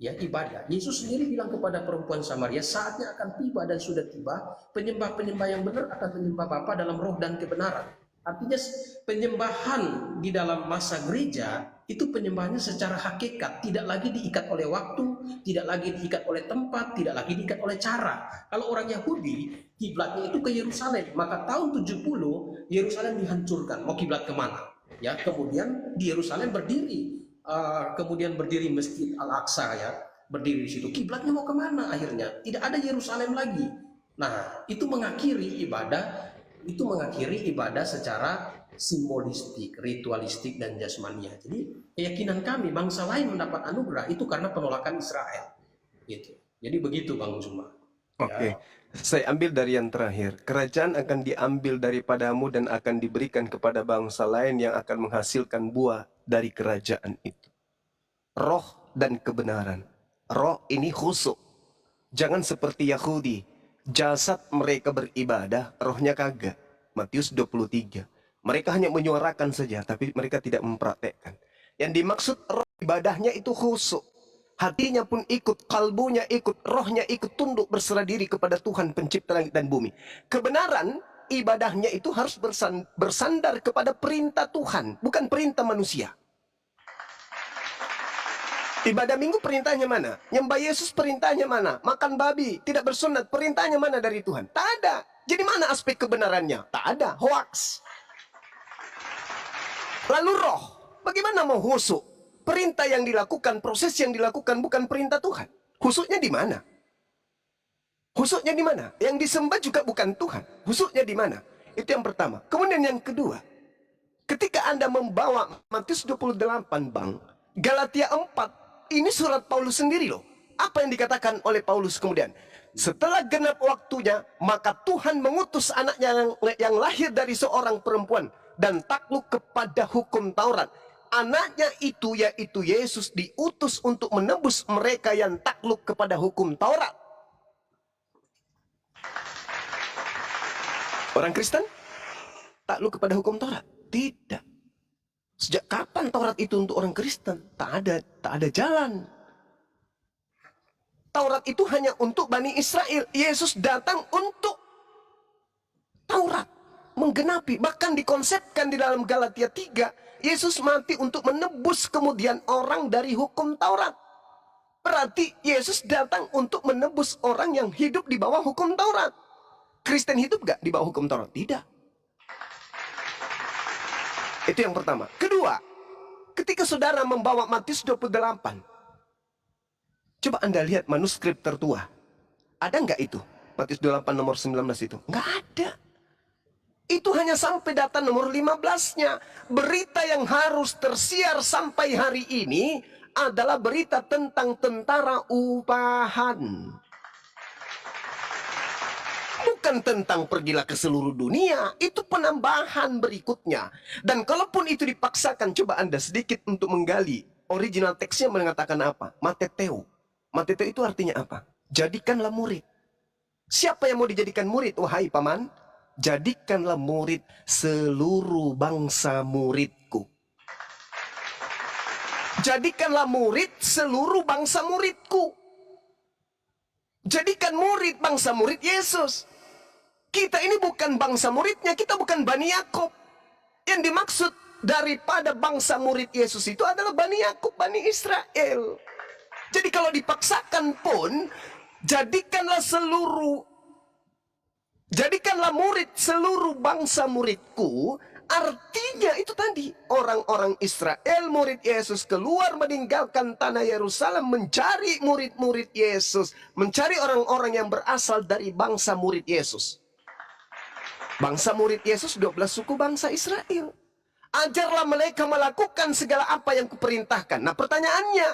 ya ibadah. Yesus sendiri bilang kepada perempuan Samaria, saatnya akan tiba dan sudah tiba, penyembah-penyembah yang benar akan menyembah Bapa dalam roh dan kebenaran. Artinya penyembahan di dalam masa gereja itu penyembahannya secara hakikat, tidak lagi diikat oleh waktu, tidak lagi diikat oleh tempat, tidak lagi diikat oleh cara. Kalau orang Yahudi kiblatnya itu ke Yerusalem, maka tahun 70 Yerusalem dihancurkan. Mau kiblat kemana? Ya, kemudian di Yerusalem kemudian berdiri Masjid Al-Aqsa ya, berdiri di situ. Kiblatnya mau kemana akhirnya? Tidak ada Yerusalem lagi. Nah, itu mengakhiri ibadah secara simbolistik, ritualistik, dan jasmania. Jadi keyakinan kami bangsa lain mendapat anugerah itu karena penolakan Israel. Gitu. Jadi begitu Bang Zuma. Oke, saya ambil dari yang terakhir. Kerajaan akan diambil daripadamu dan akan diberikan kepada bangsa lain yang akan menghasilkan buah dari kerajaan itu. Roh dan kebenaran. Roh ini khusyuk. Jangan seperti Yahudi. Jasad mereka beribadah, rohnya kagak. Matius 23. Mereka hanya menyuarakan saja, tapi mereka tidak mempraktekkan. Yang dimaksud roh ibadahnya itu khusyuk. Hatinya pun ikut, kalbunya ikut, rohnya ikut tunduk berserah diri kepada Tuhan pencipta langit dan bumi. Kebenaran ibadahnya itu harus bersandar kepada perintah Tuhan, bukan perintah manusia. Ibadah minggu perintahnya mana? Nyembah Yesus perintahnya mana? Makan babi, tidak bersunat, perintahnya mana dari Tuhan? Tak ada. Jadi mana aspek kebenarannya? Tak ada, hoax. Lalu roh, bagaimana mau khusyuk? Perintah yang dilakukan, proses yang dilakukan bukan perintah Tuhan. Khusyuknya di mana? Khusyuknya di mana? Yang disembah juga bukan Tuhan. Khusyuknya di mana? Itu yang pertama. Kemudian yang kedua, ketika Anda membawa Matius 28, Bang, Galatia 4, ini surat Paulus sendiri loh. Apa yang dikatakan oleh Paulus kemudian? Setelah genap waktunya, maka Tuhan mengutus anaknya yang lahir dari seorang perempuan dan takluk kepada hukum Taurat. Anaknya itu yaitu Yesus diutus untuk menebus mereka yang takluk kepada hukum Taurat. Orang Kristen takluk kepada hukum Taurat? Tidak. Sejak kapan Taurat itu untuk orang Kristen? Tak ada jalan. Taurat itu hanya untuk Bani Israel. Yesus datang untuk Taurat, menggenapi. Bahkan dikonsepkan di dalam Galatia 3, Yesus mati untuk menebus kemudian orang dari hukum Taurat. Berarti Yesus datang untuk menebus orang yang hidup di bawah hukum Taurat. Kristen hidup gak di bawah hukum Taurat? Tidak. Itu yang pertama. Kedua, ketika saudara membawa Matius 28, coba Anda lihat manuskrip tertua. Ada nggak itu? Matius 28 nomor 19 itu? Nggak ada. Itu hanya sampai data nomor 15-nya. Berita yang harus tersiar sampai hari ini adalah berita tentang tentara upahan. Bukan tentang pergilah ke seluruh dunia. Itu penambahan berikutnya. Dan kalaupun itu dipaksakan, coba Anda sedikit untuk menggali. Original teksnya mengatakan apa? Mateteo. Mateteo itu artinya apa? Jadikanlah murid. Siapa yang mau dijadikan murid, wahai paman? Jadikanlah murid seluruh bangsa muridku. Jadikanlah murid seluruh bangsa muridku. Jadikan murid bangsa murid Yesus. Kita ini bukan bangsa muridnya, kita bukan Bani Yakub. Yang dimaksud daripada bangsa murid Yesus itu adalah Bani Yakub, Bani Israel. Jadi kalau dipaksakan pun, jadikanlah murid seluruh bangsa muridku. Artinya itu tadi, orang-orang Israel murid Yesus keluar meninggalkan tanah Yerusalem mencari murid-murid Yesus, mencari orang-orang yang berasal dari bangsa murid Yesus. Bangsa murid Yesus 12 suku bangsa Israel. Ajarlah mereka melakukan segala apa yang kuperintahkan. Nah pertanyaannya,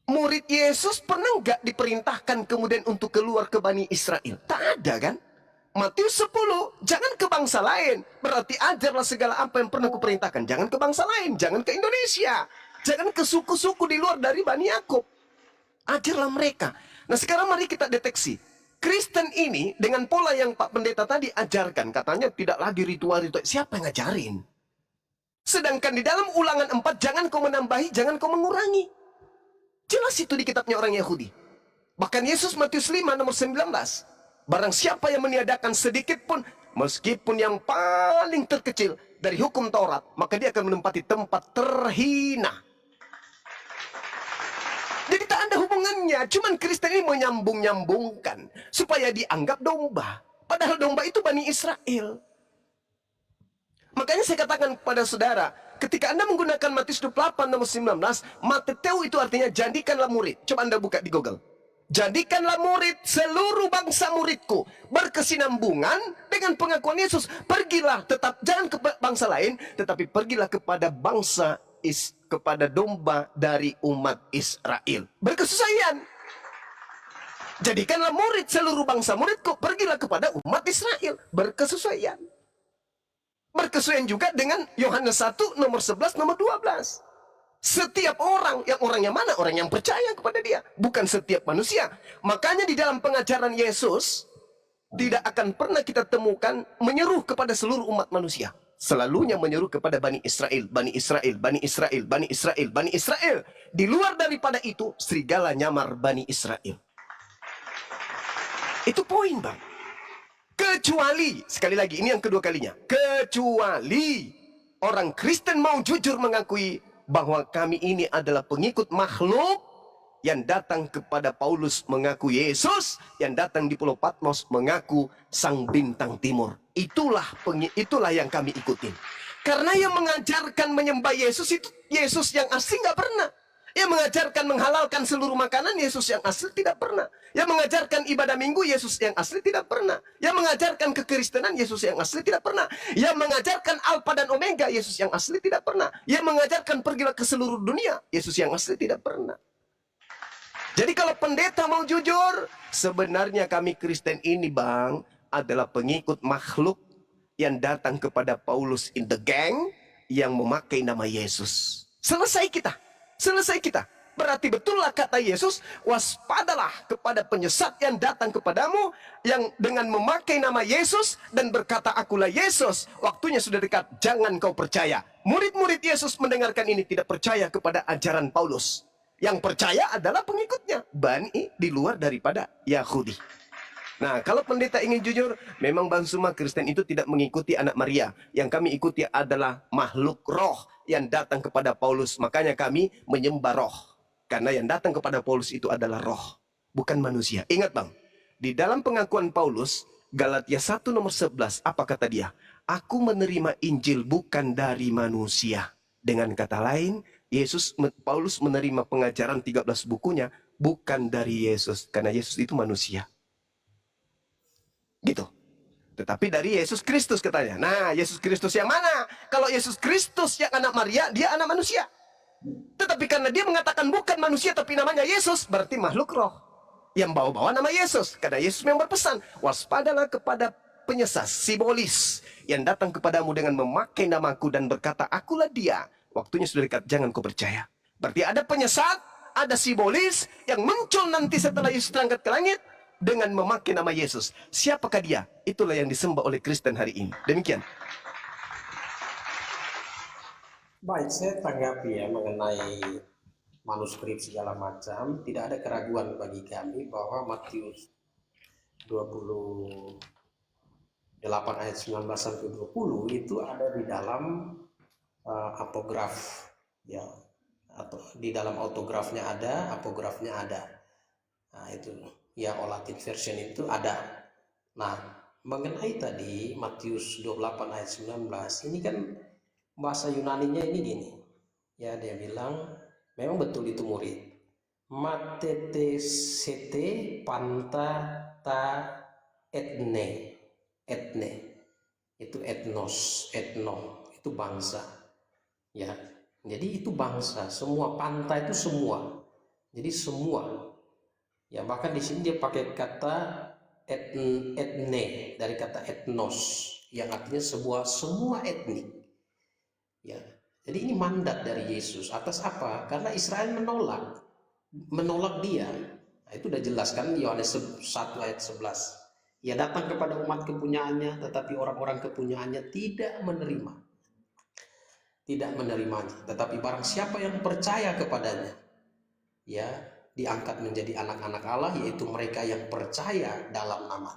murid Yesus pernah nggak diperintahkan kemudian untuk keluar ke Bani Israel? Tak ada kan? Matius 10, jangan ke bangsa lain. Berarti ajarlah segala apa yang pernah kuperintahkan. Jangan ke bangsa lain, jangan ke Indonesia. Jangan ke suku-suku di luar dari Bani Yakub. Ajarlah mereka. Nah sekarang mari kita deteksi. Kristen ini dengan pola yang Pak Pendeta tadi ajarkan, katanya tidak lagi ritual-ritual. Siapa yang ngajarin? Sedangkan di dalam Ulangan 4, jangan kau menambahi, jangan kau mengurangi. Jelas itu di kitabnya orang Yahudi. Bahkan Yesus Matius 5 nomor 19. Barang siapa yang meniadakan sedikit pun, meskipun yang paling terkecil dari hukum Taurat, maka dia akan menempati tempat terhina. Jadi tak ada hubungannya. Cuman Kristen ini menyambung-nyambungkan supaya dianggap domba. Padahal domba itu Bani Israel. Makanya saya katakan kepada saudara, ketika Anda menggunakan Matius 28 nomor 19, Mateteu itu artinya jadikanlah murid. Coba Anda buka di Google. Jadikanlah murid seluruh bangsa muridku, berkesinambungan dengan pengakuan Yesus. Pergilah, tetap jangan ke bangsa lain, tetapi pergilah kepada kepada domba dari umat Israel. Berkesesuaian. Jadikanlah murid seluruh bangsa muridku, pergilah kepada umat Israel. Berkesesuaian. Berkesesuaian juga dengan Yohanes 1 nomor 11 nomor 12. Setiap orang, yang orangnya mana? Orang yang percaya kepada dia, bukan setiap manusia. Makanya di dalam pengajaran Yesus tidak akan pernah kita temukan menyeru kepada seluruh umat manusia. Selalunya menyeru kepada Bani Israel, Bani Israel, Bani Israel, Bani Israel, Bani Israel. Di luar daripada itu, serigala nyamar Bani Israel. Itu poin, Bang. Kecuali, sekali lagi, ini yang kedua kalinya. Kecuali orang Kristen mau jujur mengakui bahwa kami ini adalah pengikut makhluk yang datang kepada Paulus mengaku Yesus, yang datang di Pulau Patmos mengaku Sang Bintang Timur. Itulah yang kami ikutin. Karena yang mengajarkan menyembah Yesus itu Yesus yang asli nggak pernah. Yang mengajarkan menghalalkan seluruh makanan Yesus yang asli tidak pernah. Yang mengajarkan ibadah minggu Yesus yang asli tidak pernah. Yang mengajarkan kekristenan Yesus yang asli tidak pernah. Yang mengajarkan Alfa dan Omega Yesus yang asli tidak pernah. Yang mengajarkan pergilah ke seluruh dunia Yesus yang asli tidak pernah. Jadi kalau pendeta mau jujur, sebenarnya kami Kristen ini, Bang, adalah pengikut makhluk yang datang kepada Paulus in the gang yang memakai nama Yesus. Selesai kita. Selesai kita. Berarti betullah kata Yesus, waspadalah kepada penyesat yang datang kepadamu, yang dengan memakai nama Yesus dan berkata akulah Yesus. Waktunya sudah dekat, jangan kau percaya. Murid-murid Yesus mendengarkan ini tidak percaya kepada ajaran Paulus. Yang percaya adalah pengikutnya, Bani di luar daripada Yahudi. Nah, kalau pendeta ingin jujur, memang Bang Suma Kristen itu tidak mengikuti anak Maria. Yang kami ikuti adalah makhluk roh yang datang kepada Paulus. Makanya kami menyembah roh. Karena yang datang kepada Paulus itu adalah roh, bukan manusia. Ingat Bang, di dalam pengakuan Paulus, Galatia 1 nomor 11, apa kata dia? Aku menerima Injil bukan dari manusia. Dengan kata lain, Paulus menerima pengajaran 13 bukunya bukan dari Yesus. Karena Yesus itu manusia. Gitu. Tetapi dari Yesus Kristus katanya. Nah, Yesus Kristus yang mana? Kalau Yesus Kristus yang anak Maria, dia anak manusia. Tetapi karena dia mengatakan bukan manusia tapi namanya Yesus, berarti makhluk roh yang bawa-bawa nama Yesus. Karena Yesus yang berpesan, waspadalah kepada penyesat, simbolis, yang datang kepadamu dengan memakai namaku dan berkata, akulah dia. Waktunya sudah dekat, jangan kau percaya. Berarti ada penyesat, ada simbolis yang muncul nanti setelah Yesus terangkat ke langit dengan memakai nama Yesus. Siapakah dia? Itulah yang disembah oleh Kristen hari ini. Demikian. Baik, saya tanggapi ya mengenai manuskrip segala macam. Tidak ada keraguan bagi kami bahwa Matius 28 ayat 19 sampai 20 itu ada di dalam apograf ya, atau di dalam autografnya ada, apografnya ada. Nah, itu ya, Olatic version itu ada. Nah, mengenai tadi Matius 28 ayat 19, ini kan bahasa Yunaninya ini gini. Ya, dia bilang memang betul itu murid. Matete sete panta ta etne. etne, itu etnos, etno, itu bangsa. Ya, jadi itu bangsa, semua pantai itu semua. Jadi semua. Ya, bahkan di sini dia pakai kata etne dari kata etnos yang artinya semua etnik. Ya. Jadi ini mandat dari Yesus atas apa? Karena Israel menolak dia. Nah, itu udah jelas kan Yohanes 1 ayat 11. Ia datang kepada umat kepunyaannya, tetapi orang-orang kepunyaannya tidak menerimanya. Tetapi barang siapa yang percaya kepadanya, ya, diangkat menjadi anak-anak Allah, yaitu mereka yang percaya dalam nama.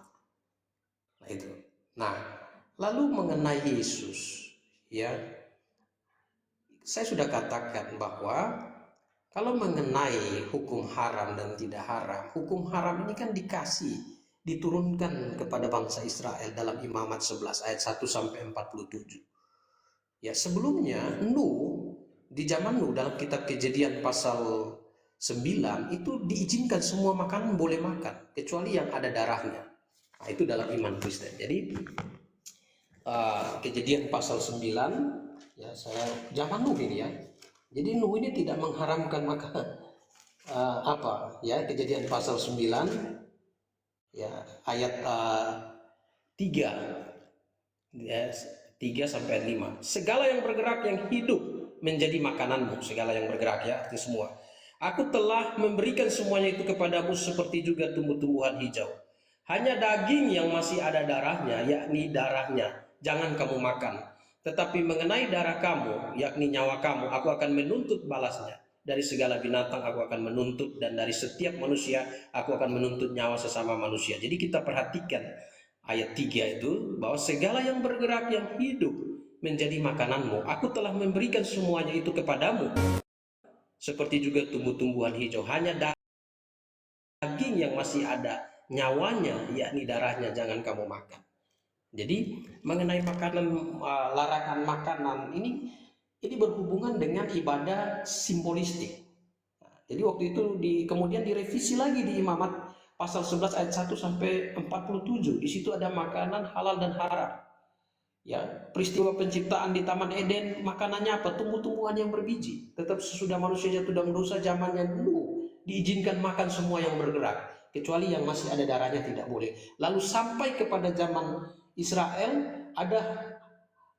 Nah itu. Nah, lalu mengenai Yesus, ya, saya sudah katakan bahwa kalau mengenai hukum haram dan tidak haram, hukum haram ini kan diturunkan kepada bangsa Israel dalam Imamat 11 ayat 1 sampai 47. Ya, sebelumnya di zaman Nuh dalam kitab Kejadian pasal 9 itu diizinkan semua makanan boleh makan kecuali yang ada darahnya. Nah, itu dalam iman Kristen. Jadi Kejadian pasal 9, ya, saya zaman Nuh ini ya. Jadi Nuh ini tidak mengharamkan makanan Kejadian pasal 9 ya ayat 3 ya, 3 sampai 5. Segala yang bergerak yang hidup menjadi makananmu, segala yang bergerak ya, arti semua. Aku telah memberikan semuanya itu kepadamu seperti juga tumbuh-tumbuhan hijau. Hanya daging yang masih ada darahnya, yakni darahnya, jangan kamu makan. Tetapi mengenai darah kamu, yakni nyawa kamu, aku akan menuntut balasnya. Dari segala binatang aku akan menuntut, dan dari setiap manusia aku akan menuntut nyawa sesama manusia. Jadi kita perhatikan ayat 3 itu, bahwa segala yang bergerak yang hidup menjadi makananmu. Aku telah memberikan semuanya itu kepadamu. Seperti juga tumbuh-tumbuhan hijau. Hanya daging yang masih ada nyawanya, yakni darahnya, jangan kamu makan. Jadi mengenai makanan, larangan makanan ini berhubungan dengan ibadah simbolistik. Jadi waktu itu kemudian direvisi lagi di Imamat pasal 11 ayat 1 sampai 47. Di situ ada makanan halal dan haram. Ya, peristiwa penciptaan di Taman Eden, makanannya apa? Tumbuh-tumbuhan yang berbiji. Tetap sesudah manusia jatuh dalam dosa, zamannya dulu diizinkan makan semua yang bergerak, kecuali yang masih ada darahnya tidak boleh. Lalu sampai kepada zaman Israel ada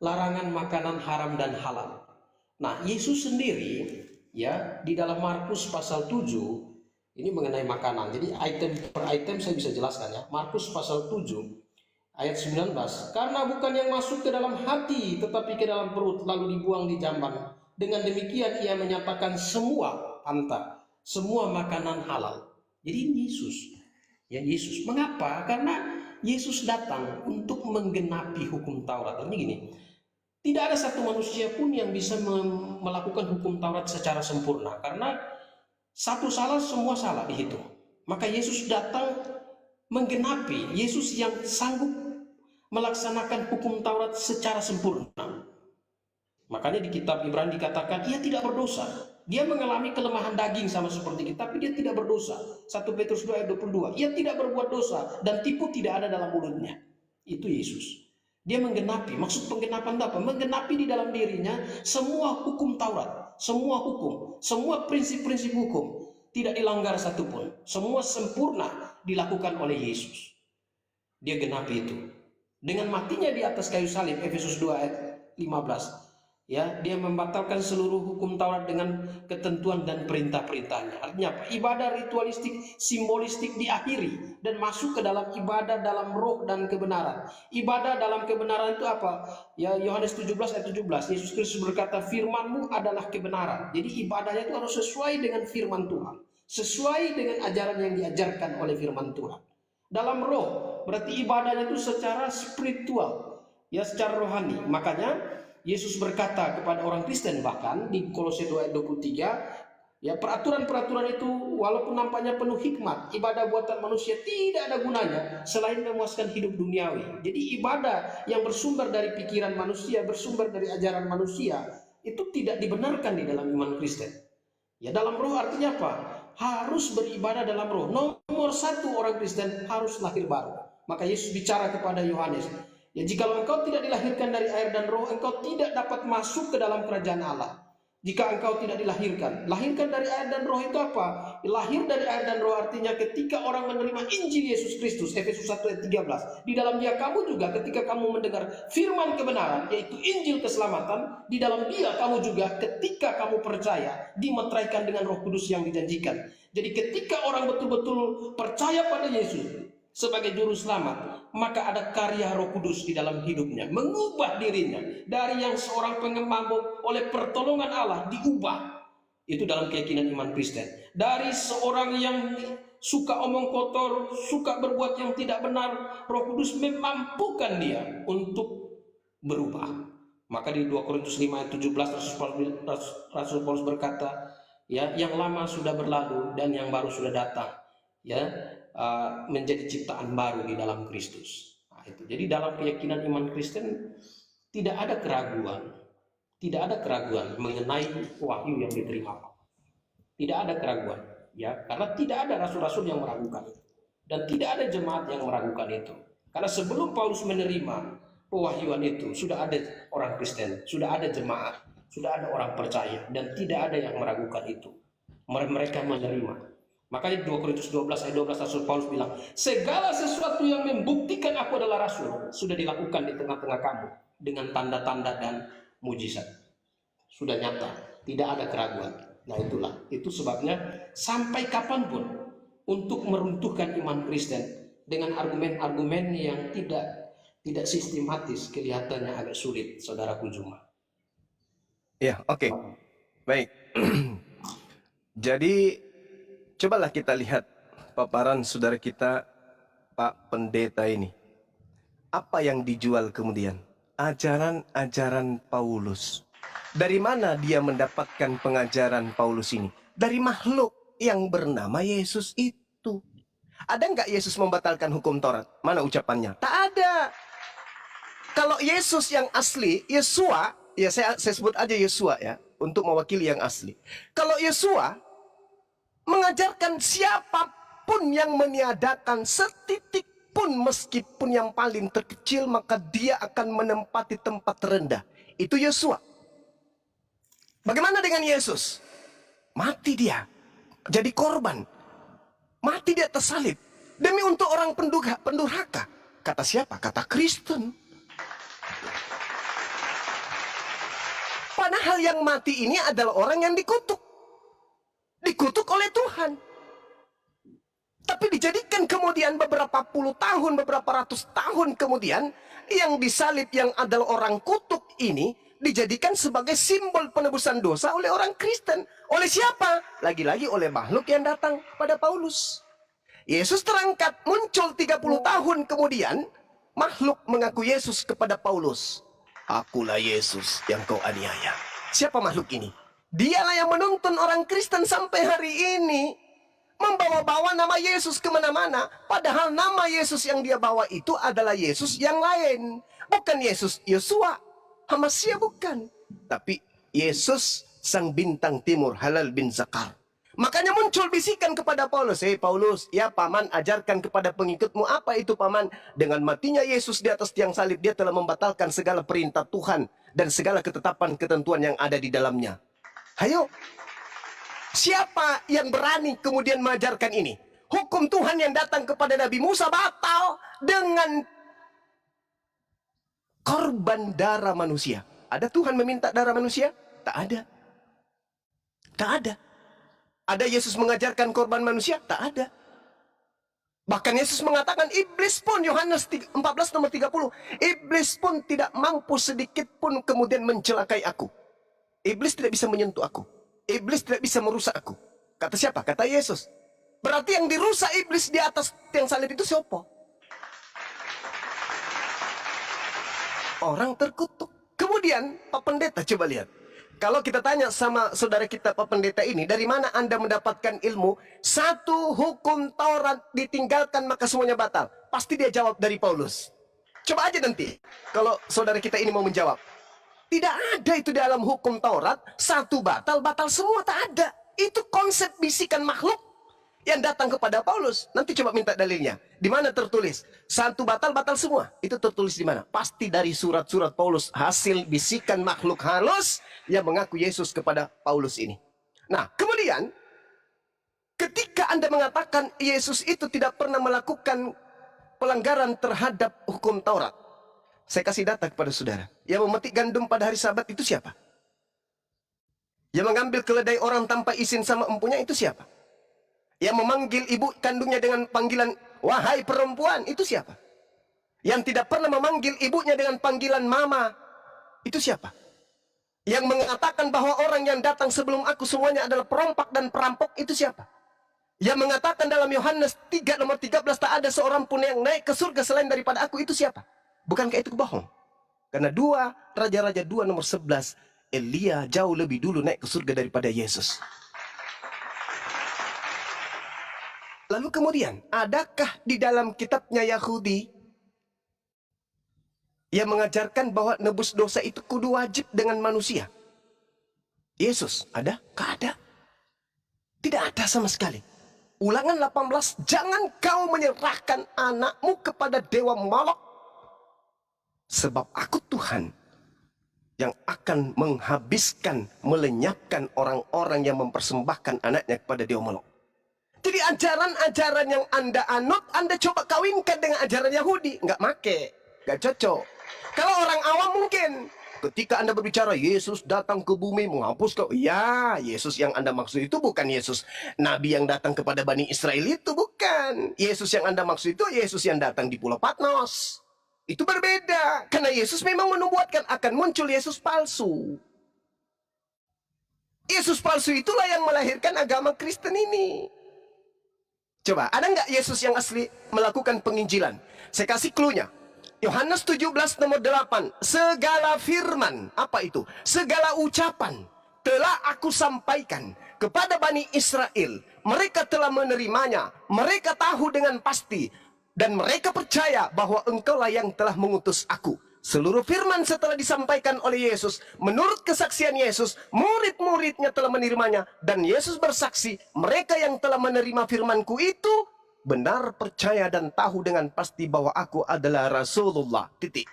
larangan makanan haram dan halal. Nah, Yesus sendiri ya di dalam Markus pasal 7 ini mengenai makanan. Jadi item per item saya bisa jelaskan ya. Markus pasal 7 ayat 19, karena bukan yang masuk ke dalam hati tetapi ke dalam perut lalu dibuang di jamban. Dengan demikian ia menyatakan semua semua makanan halal. Jadi Yesus. Ya Yesus. Mengapa? Karena Yesus datang untuk menggenapi hukum Taurat. Ini gini. Tidak ada satu manusia pun yang bisa melakukan hukum Taurat secara sempurna, karena satu salah semua salah dihitung. Maka Yesus datang menggenapi, Yesus yang sanggup melaksanakan hukum Taurat secara sempurna. Makanya di kitab Ibrani dikatakan ia tidak berdosa. Dia mengalami kelemahan daging sama seperti kita, tapi dia tidak berdosa. 1 Petrus 2 ayat 22. Ia tidak berbuat dosa dan tipu tidak ada dalam mulutnya. Itu Yesus. Dia menggenapi. Maksud penggenapan apa? Menggenapi di dalam dirinya semua hukum Taurat, semua hukum, semua prinsip-prinsip hukum tidak dilanggar satupun. Semua sempurna dilakukan oleh Yesus. Dia genapi itu. Dengan matinya di atas kayu salib, Efesus 2 ayat 15. Ya, dia membatalkan seluruh hukum Taurat dengan ketentuan dan perintah-perintahnya. Artinya apa? Ibadah ritualistik, simbolistik diakhiri dan masuk ke dalam ibadah dalam roh dan kebenaran. Ibadah dalam kebenaran itu apa? Ya, Yohanes 17 ayat 17. Yesus Kristus berkata, "Firman-Mu adalah kebenaran." Jadi ibadahnya itu harus sesuai dengan firman Tuhan, sesuai dengan ajaran yang diajarkan oleh firman Tuhan. Dalam roh, berarti ibadahnya itu secara spiritual, ya secara rohani. Makanya Yesus berkata kepada orang Kristen, bahkan di Kolose 2 ayat 23, ya peraturan-peraturan itu walaupun nampaknya penuh hikmat, ibadah buatan manusia tidak ada gunanya selain memuaskan hidup duniawi. Jadi ibadah yang bersumber dari pikiran manusia, bersumber dari ajaran manusia, itu tidak dibenarkan di dalam iman Kristen. Ya, dalam roh artinya apa? Harus beribadah dalam roh. Nomor satu orang Kristen harus lahir baru. Maka Yesus bicara kepada Yohanes, ya jikalau engkau tidak dilahirkan dari air dan roh, engkau tidak dapat masuk ke dalam kerajaan Allah. Jika engkau tidak dilahirkan, lahirkan dari air dan roh itu apa? Lahir dari air dan roh artinya ketika orang menerima Injil Yesus Kristus, Efesus 1 ayat 13, di dalam dia kamu juga ketika kamu mendengar firman kebenaran, yaitu Injil keselamatan, di dalam dia kamu juga ketika kamu percaya, dimeteraikan dengan Roh Kudus yang dijanjikan. Jadi ketika orang betul-betul percaya pada Yesus sebagai juru selamat, maka ada karya Roh Kudus di dalam hidupnya, mengubah dirinya dari yang seorang pengemabuk oleh pertolongan Allah diubah. Itu dalam keyakinan iman Kristen. Dari seorang yang suka omong kotor, suka berbuat yang tidak benar, Roh Kudus memampukan dia untuk berubah. Maka di 2 Korintus 5 ayat 17 Rasul Paulus berkata, ya, yang lama sudah berlalu dan yang baru sudah datang, ya, menjadi ciptaan baru di dalam Kristus. Nah, itu. Jadi dalam keyakinan iman Kristen tidak ada keraguan mengenai wahyu yang diterima. Tidak ada keraguan, ya, karena tidak ada rasul-rasul yang meragukan itu dan tidak ada jemaat yang meragukan itu. Karena sebelum Paulus menerima pewahyuan itu, sudah ada orang Kristen, sudah ada jemaat, sudah ada orang percaya, dan tidak ada yang meragukan itu. Mereka menerima. Makanya 2 Korintus 12 ayat 12 Rasul Paulus bilang, segala sesuatu yang membuktikan aku adalah rasul sudah dilakukan di tengah-tengah kamu dengan tanda-tanda dan mujizat. Sudah nyata, tidak ada keraguan. Nah itulah, itu sebabnya sampai kapanpun untuk meruntuhkan iman Kristen dengan argumen-argumen yang tidak sistematis kelihatannya agak sulit, saudaraku Juma. Ya, oke. Baik. Jadi cobalah kita lihat paparan saudara kita Pak Pendeta ini. Apa yang dijual kemudian? Ajaran-ajaran Paulus. Dari mana dia mendapatkan pengajaran Paulus ini? Dari makhluk yang bernama Yesus itu. Ada nggak Yesus membatalkan hukum Taurat? Mana ucapannya? Tak ada. Kalau Yesus yang asli, Yesua, ya saya sebut aja Yesua ya, untuk mewakili yang asli. Kalau Yesua mengajarkan siapapun yang meniadakan setitik pun meskipun yang paling terkecil, maka dia akan menempati tempat terendah. Itu Yesua. Bagaimana dengan Yesus? Mati dia. Jadi korban. Mati di atas salib. Demi untuk orang pendurhaka. Kata siapa? Kata Kristen. Padahal yang mati ini adalah orang yang dikutuk. Dikutuk oleh Tuhan. Tapi dijadikan kemudian beberapa puluh tahun, beberapa ratus tahun kemudian, yang disalib yang adalah orang kutuk ini, dijadikan sebagai simbol penebusan dosa oleh orang Kristen. Oleh siapa? Lagi-lagi oleh makhluk yang datang pada Paulus. Yesus terangkat, muncul 30 tahun kemudian, makhluk mengaku Yesus kepada Paulus. Akulah Yesus yang kau aniaya. Siapa makhluk ini? Dialah yang menuntun orang Kristen sampai hari ini. Membawa-bawa nama Yesus kemana-mana. Padahal nama Yesus yang dia bawa itu adalah Yesus yang lain. Bukan Yesus Yesua. Hamasya bukan. Tapi Yesus sang bintang timur, Halal bin Zakar. Makanya muncul bisikan kepada Paulus. Hei Paulus, ya paman ajarkan kepada pengikutmu. Apa itu paman? Dengan matinya Yesus di atas tiang salib, dia telah membatalkan segala perintah Tuhan dan segala ketetapan ketentuan yang ada di dalamnya. Hayo, siapa yang berani kemudian mengajarkan ini? Hukum Tuhan yang datang kepada Nabi Musa batal dengan korban darah manusia. Ada Tuhan meminta darah manusia? Tak ada. Tak ada. Ada Yesus mengajarkan korban manusia? Tak ada. Bahkan Yesus mengatakan, iblis pun, Yohanes 14 nomor 30, iblis pun tidak mampu sedikit pun kemudian mencelakai aku. Iblis tidak bisa menyentuh aku. Iblis tidak bisa merusak aku. Kata siapa? Kata Yesus. Berarti yang dirusak iblis di atas tiang salib itu siapa? Orang terkutuk. Kemudian Pak Pendeta coba lihat. Kalau kita tanya sama saudara kita Pak Pendeta ini, dari mana Anda mendapatkan ilmu? Satu hukum Taurat ditinggalkan maka semuanya batal. Pasti dia jawab dari Paulus. Coba aja nanti kalau saudara kita ini mau menjawab. Tidak ada itu dalam hukum Taurat. Satu batal, batal semua, tak ada. Itu konsep bisikan makhluk yang datang kepada Paulus. Nanti coba minta dalilnya. Di mana tertulis? Satu batal semua. Itu tertulis di mana? Pasti dari surat-surat Paulus. Hasil bisikan makhluk halus yang mengaku Yesus kepada Paulus ini. Nah, kemudian ketika Anda mengatakan Yesus itu tidak pernah melakukan pelanggaran terhadap hukum Taurat, saya kasih data kepada saudara. Yang memetik gandum pada hari Sabat itu siapa? Yang mengambil keledai orang tanpa izin sama empunya itu siapa? Yang memanggil ibu kandungnya dengan panggilan wahai perempuan itu siapa? Yang tidak pernah memanggil ibunya dengan panggilan mama itu siapa? Yang mengatakan bahwa orang yang datang sebelum aku semuanya adalah perompak dan perampok itu siapa? Yang mengatakan dalam Yohanes 3 nomor 13 tak ada seorang pun yang naik ke surga selain daripada aku itu siapa? Bukankah itu bohong? Karena Raja-Raja 2 nomor 11, Elia jauh lebih dulu naik ke surga daripada Yesus. Lalu kemudian, adakah di dalam kitabnya Yahudi yang mengajarkan bahwa nebus dosa itu kudu wajib dengan manusia? Yesus, ada? Tidak ada. Tidak ada sama sekali. Ulangan 18, jangan kau menyerahkan anakmu kepada dewa Molok, sebab aku Tuhan yang akan menghabiskan, melenyapkan orang-orang yang mempersembahkan anaknya kepada dewa Molok. Jadi ajaran-ajaran yang Anda anut, Anda coba kawinkan dengan ajaran Yahudi. Nggak make, nggak cocok. Kalau orang awam mungkin. Ketika Anda berbicara, Yesus datang ke bumi menghapus kau. Ya, Yesus yang Anda maksud itu bukan Yesus Nabi yang datang kepada Bani Israel itu, bukan. Yesus yang Anda maksud itu Yesus yang datang di Pulau Patmos. Itu berbeda. Karena Yesus memang menubuatkan akan muncul Yesus palsu. Yesus palsu itulah yang melahirkan agama Kristen ini. Coba, ada nggak Yesus yang asli melakukan penginjilan? Saya kasih clue-nya. Yohanes 17 nomor 8. Segala firman, apa itu? Segala ucapan telah aku sampaikan kepada Bani Israel. Mereka telah menerimanya. Mereka tahu dengan pasti. Dan mereka percaya bahwa engkaulah yang telah mengutus aku. Seluruh firman setelah disampaikan oleh Yesus, menurut kesaksian Yesus, murid-muridnya telah menerimanya. Dan Yesus bersaksi, mereka yang telah menerima firmanku itu, benar percaya dan tahu dengan pasti bahwa aku adalah Rasulullah. Titik.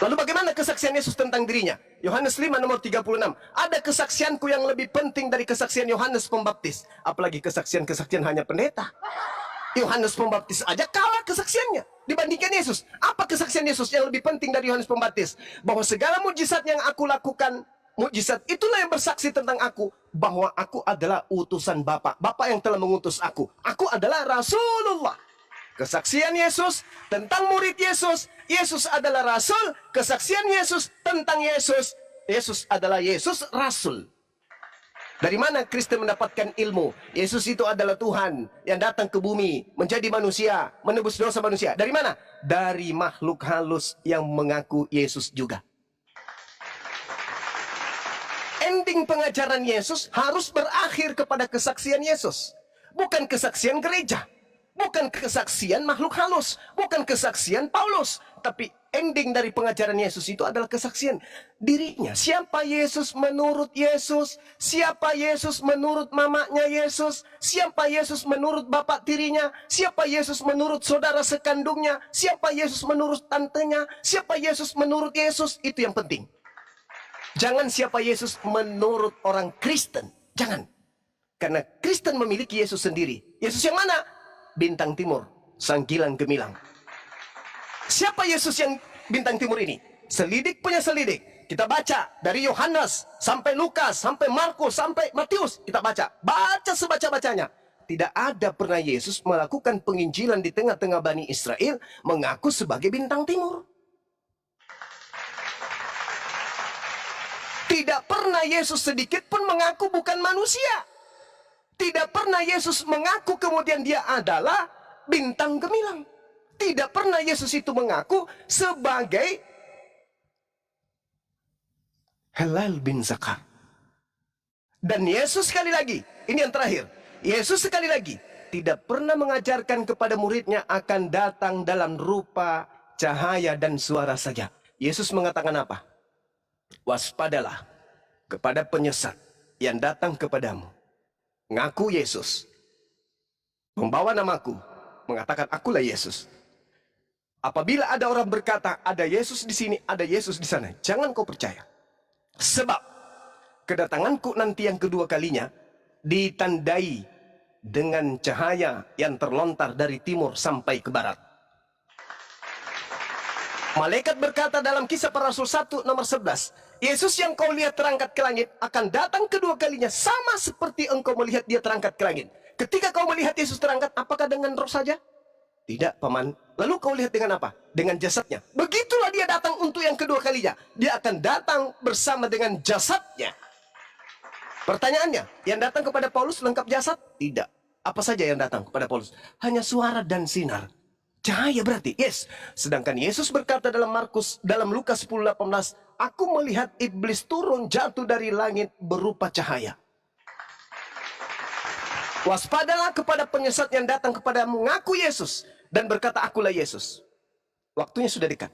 Lalu bagaimana kesaksian Yesus tentang dirinya? Yohanes 5 nomor 36. Ada kesaksianku yang lebih penting dari kesaksian Yohanes Pembaptis. Apalagi kesaksian-kesaksian hanya pendeta. Yohanes Pembaptis aja kalah kesaksiannya dibandingkan Yesus. Apa kesaksian Yesus yang lebih penting dari Yohanes Pembaptis? Bahwa segala mujizat yang aku lakukan, mujizat itulah yang bersaksi tentang aku, bahwa aku adalah utusan Bapa. Bapa yang telah mengutus aku. Aku adalah Rasulullah. Kesaksian Yesus tentang murid Yesus. Yesus adalah Rasul. Kesaksian Yesus tentang Yesus. Yesus adalah Yesus Rasul. Dari mana Kristen mendapatkan ilmu? Yesus itu adalah Tuhan yang datang ke bumi, menjadi manusia, menebus dosa manusia. Dari mana? Dari makhluk halus yang mengaku Yesus juga. Ending pengajaran Yesus harus berakhir kepada kesaksian Yesus. Bukan kesaksian gereja. Bukan kesaksian makhluk halus. Bukan kesaksian Paulus. Tapi ending dari pengajaran Yesus itu adalah kesaksian dirinya. Siapa Yesus menurut Yesus? Siapa Yesus menurut mamanya Yesus? Siapa Yesus menurut bapak tirinya? Siapa Yesus menurut saudara sekandungnya? Siapa Yesus menurut tantenya? Siapa Yesus menurut Yesus? Itu yang penting. Jangan siapa Yesus menurut orang Kristen. Jangan. Karena Kristen memiliki Yesus sendiri. Yesus yang mana? Bintang timur, sang gilang gemilang. Siapa Yesus yang bintang timur ini? Selidik punya selidik. Kita baca dari Yohanes sampai Lukas, sampai Markus, sampai Matius. Kita baca. Baca sebaca-bacanya. Tidak ada pernah Yesus melakukan penginjilan di tengah-tengah Bani Israel mengaku sebagai bintang timur. Tidak pernah Yesus sedikit pun mengaku bukan manusia. Tidak pernah Yesus mengaku kemudian dia adalah bintang gemilang. Tidak pernah Yesus itu mengaku sebagai Helal bin Zakar. Dan Yesus sekali lagi, ini yang terakhir. Yesus sekali lagi tidak pernah mengajarkan kepada muridnya akan datang dalam rupa cahaya dan suara saja. Yesus mengatakan apa? Waspadalah kepada penyesat yang datang kepadamu. ngaku Yesus, membawa namaku, mengatakan akulah Yesus. Apabila ada orang berkata ada Yesus di sini, ada Yesus di sana, jangan kau percaya. Sebab kedatanganku nanti yang kedua kalinya ditandai dengan cahaya yang terlontar dari timur sampai ke barat. Malaikat berkata dalam Kisah Para Rasul 1 nomor 11, Yesus yang kau lihat terangkat ke langit akan datang kedua kalinya sama seperti engkau melihat dia terangkat ke langit. Ketika kau melihat Yesus terangkat, apakah dengan roh saja? Tidak, paman. Lalu kau lihat dengan apa? Dengan jasadnya. Begitulah dia datang untuk yang kedua kalinya. Dia akan datang bersama dengan jasadnya. Pertanyaannya, yang datang kepada Paulus lengkap jasad? Tidak. Apa saja yang datang kepada Paulus? Hanya suara dan sinar. Cahaya berarti, yes. Sedangkan Yesus berkata dalam Lukas 10:18, aku melihat iblis turun jatuh dari langit berupa cahaya. Waspadalah kepada penyesat yang datang kepada mengaku Yesus dan berkata akulah Yesus. Waktunya sudah dekat.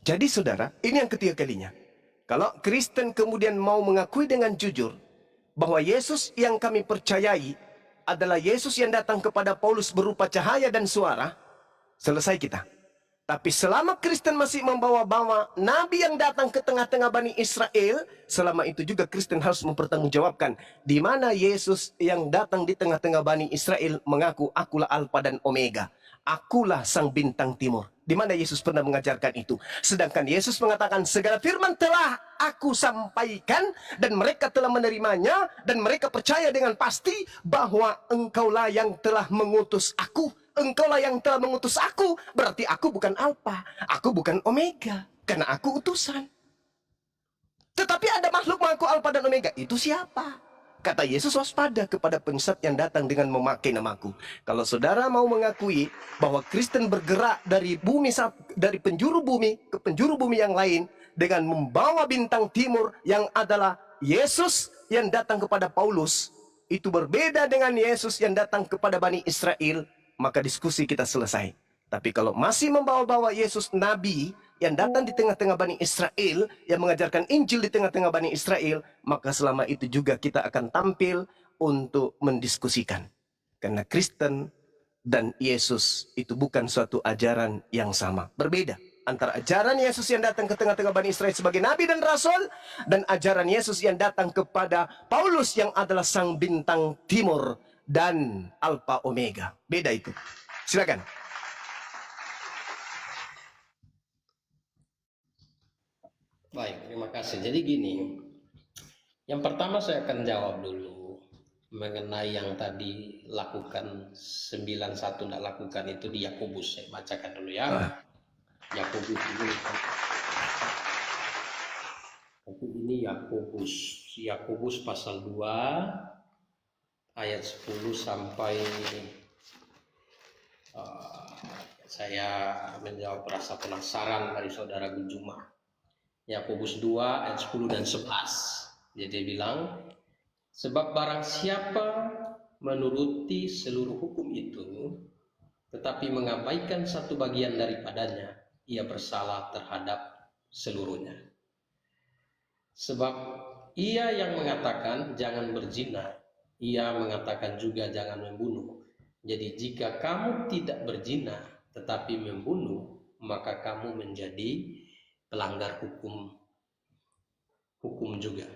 Jadi saudara, ini yang ketiga kalinya. Kalau Kristen kemudian mau mengakui dengan jujur bahwa Yesus yang kami percayai adalah Yesus yang datang kepada Paulus berupa cahaya dan suara, selesai kita. Tapi selama Kristen masih membawa-bawa nabi yang datang ke tengah-tengah Bani Israel, selama itu juga Kristen harus mempertanggungjawabkan di mana Yesus yang datang di tengah-tengah Bani Israel mengaku akulah Alfa dan Omega. Akulah sang bintang timur. Di mana Yesus pernah mengajarkan itu? Sedangkan Yesus mengatakan segala firman telah aku sampaikan dan mereka telah menerimanya dan mereka percaya dengan pasti bahwa engkaulah yang telah mengutus aku. Engkaulah yang telah mengutus aku. Berarti aku bukan Alfa, aku bukan Omega, karena aku utusan. Tetapi ada makhluk mengaku Alfa dan Omega. Itu siapa? Kata Yesus, waspada kepada penyesat yang datang dengan memakai namaku. Kalau saudara mau mengakui bahwa Kristen bergerak dari penjuru bumi ke penjuru bumi yang lain dengan membawa bintang timur yang adalah Yesus yang datang kepada Paulus, itu berbeda dengan Yesus yang datang kepada Bani Israel, maka diskusi kita selesai. Tapi kalau masih membawa-bawa Yesus Nabi yang datang di tengah-tengah Bani Israel, yang mengajarkan Injil di tengah-tengah Bani Israel, maka selama itu juga kita akan tampil untuk mendiskusikan. Karena Kristen dan Yesus itu bukan suatu ajaran yang sama. Berbeda antara ajaran Yesus yang datang ke tengah-tengah Bani Israel sebagai Nabi dan Rasul, dan ajaran Yesus yang datang kepada Paulus yang adalah sang bintang timur dan Alfa Omega. Beda itu. Silakan. Baik, terima kasih. Jadi gini, yang pertama saya akan jawab dulu mengenai yang tadi lakukan 91 tidak lakukan itu di Yakobus. Saya bacakan dulu ya. Yakobus ini. Tapi ini Yakobus pasal 2 ayat 10 sampai saya menjawab rasa penasaran dari saudara Gujuma. Yakobus 2 ayat 10 dan 11. Jadi dia bilang, sebab barang siapa menuruti seluruh hukum itu, tetapi mengabaikan satu bagian daripadanya, ia bersalah terhadap seluruhnya. Sebab ia yang mengatakan jangan berzina, ia mengatakan juga jangan membunuh. Jadi jika kamu tidak berzina tetapi membunuh, maka kamu menjadi pelanggar hukum juga.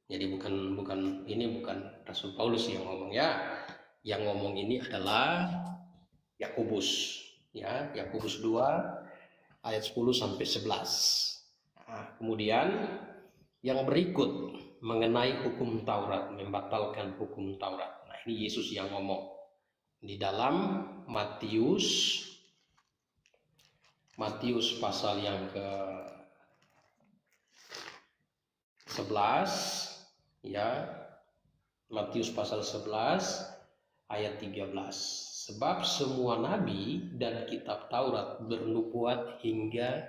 Jadi bukan Rasul Paulus yang ngomong ya. Yang ngomong ini adalah Yakobus ya, Yakobus 2 ayat 10 sampai 11. Nah, kemudian yang berikut mengenai hukum Taurat, membatalkan hukum Taurat. Nah, ini Yesus yang ngomong di dalam Matius pasal yang ke 11 ya, Matius pasal 11 ayat 13. Sebab semua nabi dan kitab Taurat bernubuat hingga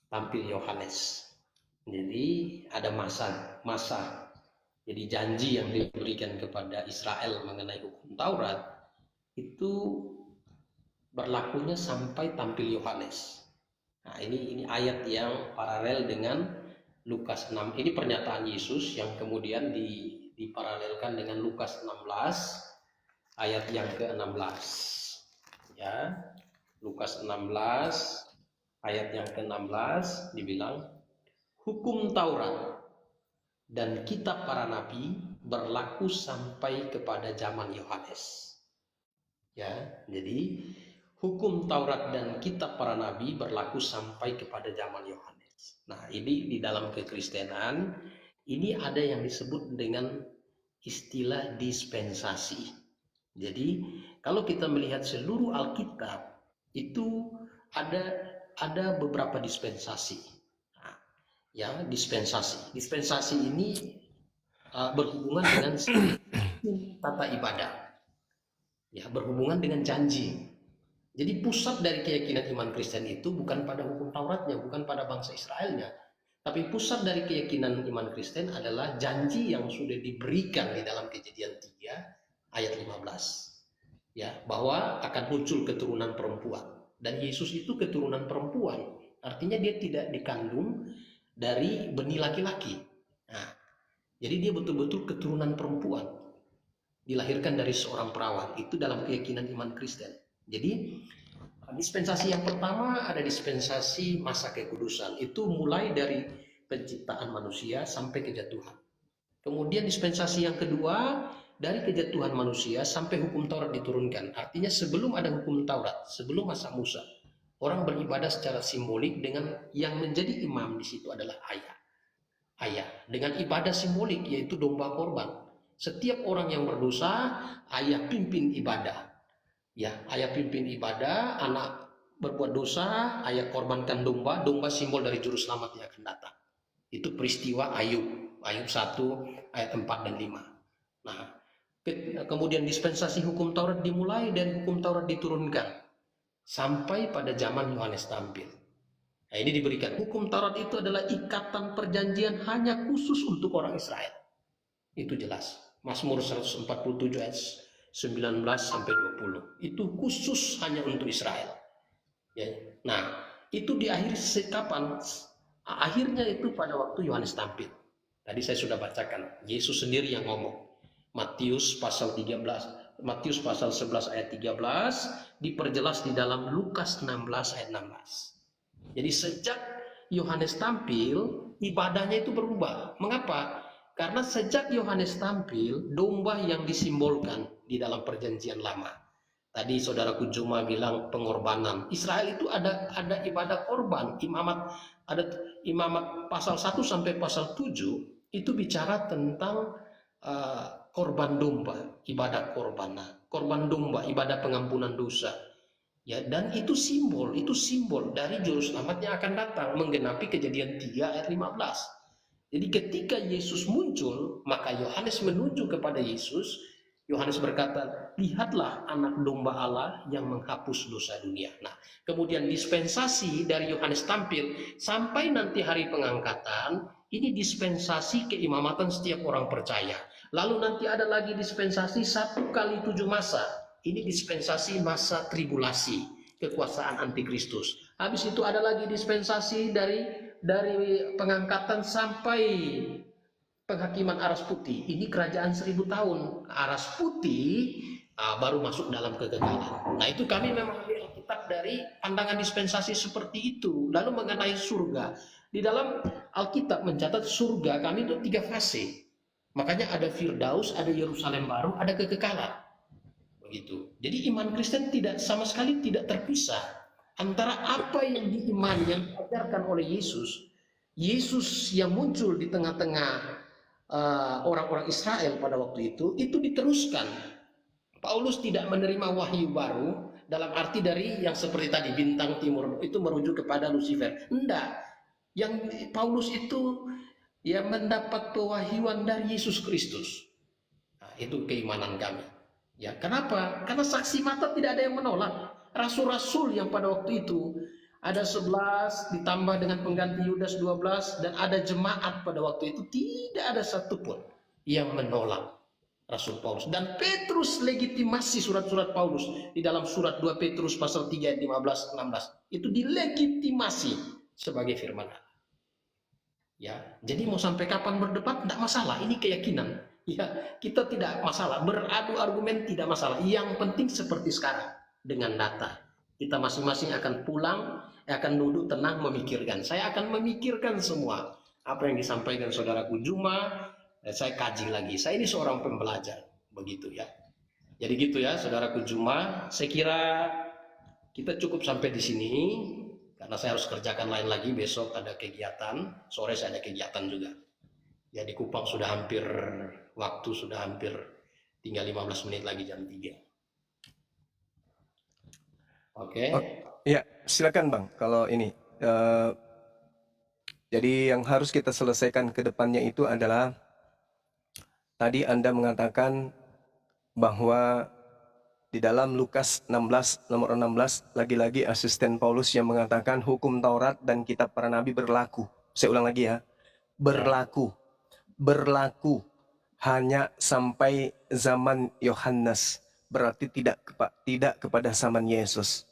tampil Yohanes. Jadi ada masa. Jadi janji yang diberikan kepada Israel mengenai hukum Taurat itu berlakunya sampai tampil Yohanes. Nah, ini ayat yang paralel dengan Lukas 6 ini pernyataan Yesus yang kemudian diparalelkan dengan Lukas 16 ayat yang ke-16. Ya. Lukas 16 ayat yang ke-16 dibilang, hukum Taurat dan kitab para nabi berlaku sampai kepada zaman Yohanes. Ya, jadi hukum Taurat dan kitab para nabi berlaku sampai kepada zaman Yohanes. Nah, ini di dalam kekristenan ini ada yang disebut dengan istilah dispensasi. Jadi, kalau kita melihat seluruh Alkitab itu ada beberapa dispensasi. Nah, ya, dispensasi. Dispensasi ini berhubungan dengan tata ibadah. Ya, berhubungan dengan janji. Jadi pusat dari keyakinan iman Kristen itu bukan pada hukum Tauratnya, bukan pada bangsa Israelnya, tapi pusat dari keyakinan iman Kristen adalah janji yang sudah diberikan di dalam Kejadian 3 ayat 15. Ya, bahwa akan muncul keturunan perempuan, dan Yesus itu keturunan perempuan, artinya dia tidak dikandung dari benih laki-laki. Nah, jadi dia betul-betul keturunan perempuan, dilahirkan dari seorang perawan. Itu dalam keyakinan iman Kristen. Jadi dispensasi yang pertama ada dispensasi masa kekudusan, itu mulai dari penciptaan manusia sampai kejatuhan. Kemudian dispensasi yang kedua dari kejatuhan manusia sampai hukum Taurat diturunkan. Artinya sebelum ada hukum Taurat, sebelum masa Musa, orang beribadah secara simbolik dengan yang menjadi imam di situ adalah ayah. Ayah dengan ibadah simbolik yaitu domba korban. Setiap orang yang berdosa, ayah pimpin ibadah. Ya, ayah pimpin ibadah, anak berbuat dosa, ayah korbankan domba, domba simbol dari juru selamat yang akan datang. Itu peristiwa Ayub 1 ayat 4 dan 5. Nah, kemudian dispensasi hukum Taurat dimulai dan hukum Taurat diturunkan sampai pada zaman Yohanes tampil. Nah, ini diberikan. Hukum Taurat itu adalah ikatan perjanjian hanya khusus untuk orang Israel. Itu jelas. Mazmur 147 ayat 19 sampai 20. Itu khusus hanya untuk Israel. Ya. Nah, itu diakhiri kapan? Akhirnya itu pada waktu Yohanes tampil. Tadi saya sudah bacakan. Yesus sendiri yang ngomong. Matius pasal 11 ayat 13 diperjelas di dalam Lukas 16 ayat 16. Jadi sejak Yohanes tampil, ibadahnya itu berubah. Mengapa? Karena sejak Yohanes tampil, domba yang disimbolkan di dalam perjanjian lama. Tadi saudaraku Juma bilang pengorbanan. Israel itu ada ibadah korban, imamat, ada imamat pasal 1 sampai pasal 7 itu bicara tentang korban domba, ibadah korban domba, ibadah pengampunan dosa. Ya, dan itu simbol dari juru selamat yang akan datang, menggenapi Kejadian 3 ayat 15. Jadi ketika Yesus muncul, maka Yohanes menuju kepada Yesus. Yohanes berkata, lihatlah anak domba Allah yang menghapus dosa dunia. Nah, kemudian dispensasi dari Yohanes tampil sampai nanti hari pengangkatan, ini dispensasi keimamatan setiap orang percaya. Lalu nanti ada lagi dispensasi 1 kali 7 masa. Ini dispensasi masa tribulasi, kekuasaan antikristus. Habis itu ada lagi dispensasi dari pengangkatan sampai penghakiman Aras Putih. Ini kerajaan 1000 tahun. Aras Putih baru masuk dalam kegagalan. Nah, itu kami memang ambil Alkitab dari pandangan dispensasi seperti itu. Lalu mengenai surga, di dalam Alkitab mencatat surga kami itu 3 fase. Makanya ada Firdaus, ada Yerusalem baru, ada kekekalan. Begitu. Jadi iman Kristen sama sekali tidak terpisah antara apa yang diimani, yang diajarkan oleh Yesus. Yesus yang muncul di tengah-tengah orang-orang Israel pada waktu itu diteruskan. Paulus tidak menerima wahyu baru dalam arti dari yang seperti tadi bintang timur itu merujuk kepada Lucifer. Enggak. Yang Paulus itu ya mendapat pewahyuan dari Yesus Kristus. Nah, itu keimanan kami. Ya, kenapa? Karena saksi mata tidak ada yang menolak. Rasul-rasul yang pada waktu itu ada 11 ditambah dengan pengganti Yudas 12 dan ada jemaat pada waktu itu, tidak ada satupun yang menolak Rasul Paulus. Dan Petrus legitimasi surat-surat Paulus di dalam surat 2 Petrus pasal 3 ayat 15-16 itu dilegitimasi sebagai firman Allah. Ya, jadi mau sampai kapan berdebat tidak masalah, ini keyakinan. Ya, kita tidak masalah, beradu argumen tidak masalah. Yang penting seperti sekarang dengan data. Kita masing-masing akan pulang, akan duduk tenang memikirkan. Saya akan memikirkan semua apa yang disampaikan saudaraku Juma. Saya kaji lagi. Saya ini seorang pembelajar, begitu ya. Jadi gitu ya, saudaraku Juma. Saya kira kita cukup sampai di sini. Karena saya harus kerjakan lain lagi, besok ada kegiatan, sore saya ada kegiatan juga. Ya di Kupang sudah hampir, waktu sudah hampir tinggal 15 menit lagi jam 3. Oke. Ya, silakan Bang. Kalau ini, jadi yang harus kita selesaikan ke depannya itu adalah, tadi Anda mengatakan bahwa di dalam Lukas 16, nomor 16, lagi-lagi asisten Paulus yang mengatakan hukum Taurat dan kitab para nabi berlaku. Saya ulang lagi ya. Berlaku. Berlaku hanya sampai zaman Yohanes. Berarti tidak kepada zaman Yesus.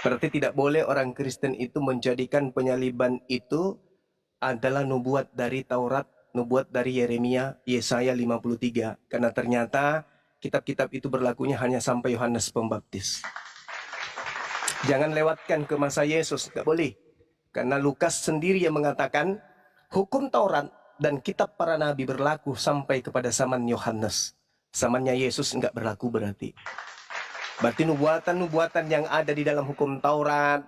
Berarti tidak boleh orang Kristen itu menjadikan penyaliban itu adalah nubuat dari Taurat, nubuat dari Yeremia, Yesaya 53. Karena ternyata kitab-kitab itu berlakunya hanya sampai Yohanes Pembaptis. Jangan lewatkan ke masa Yesus, nggak boleh. Karena Lukas sendiri yang mengatakan hukum Taurat dan kitab para nabi berlaku sampai kepada zaman Yohanes. Zamannya Yesus nggak berlaku berarti. Berarti nubuatan-nubuatan yang ada di dalam hukum Taurat,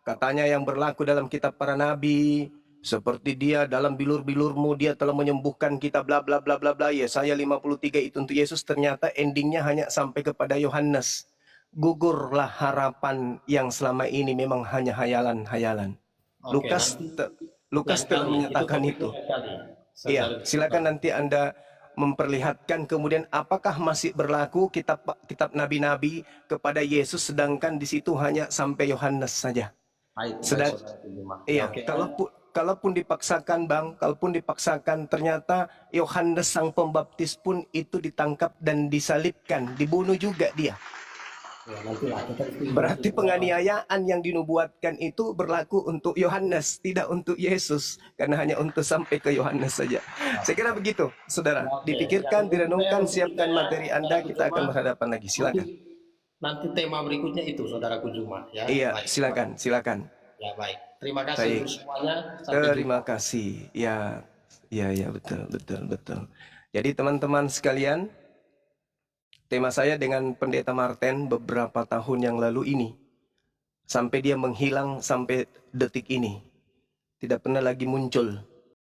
katanya yang berlaku dalam kitab para nabi, seperti dia dalam bilur-bilurmu dia telah menyembuhkan kita bla bla bla bla bla, Yesaya 53 itu untuk Yesus, ternyata endingnya hanya sampai kepada Yohanes. Gugurlah harapan yang selama ini memang hanya hayalan-hayalan. Oke, Lukas telah menyatakan itu. Iya, silakan nanti Anda memperlihatkan kemudian apakah masih berlaku kitab nabi-nabi kepada Yesus, sedangkan di situ hanya sampai Yohanes saja. Iya, kalaupun dipaksakan Bang, kalaupun dipaksakan ternyata Yohanes sang pembaptis pun itu ditangkap dan disalibkan, dibunuh juga dia. Ya, Berarti penganiayaan yang dinubuatkan itu berlaku untuk Yohanes, tidak untuk Yesus, karena hanya untuk sampai ke Yohanes saja. Saya kira begitu, saudara. Dipikirkan, direnungkan, siapkan materi Anda, kita akan berhadapan lagi. Silakan. Nanti tema berikutnya itu, saudaraku Juma. Ya, iya, baik. silakan. Ya baik. Terima kasih untuk semuanya. Terima kasih. Ya, betul. Jadi teman-teman sekalian, tema saya dengan Pendeta Martin beberapa tahun yang lalu ini, sampai dia menghilang sampai detik ini, tidak pernah lagi muncul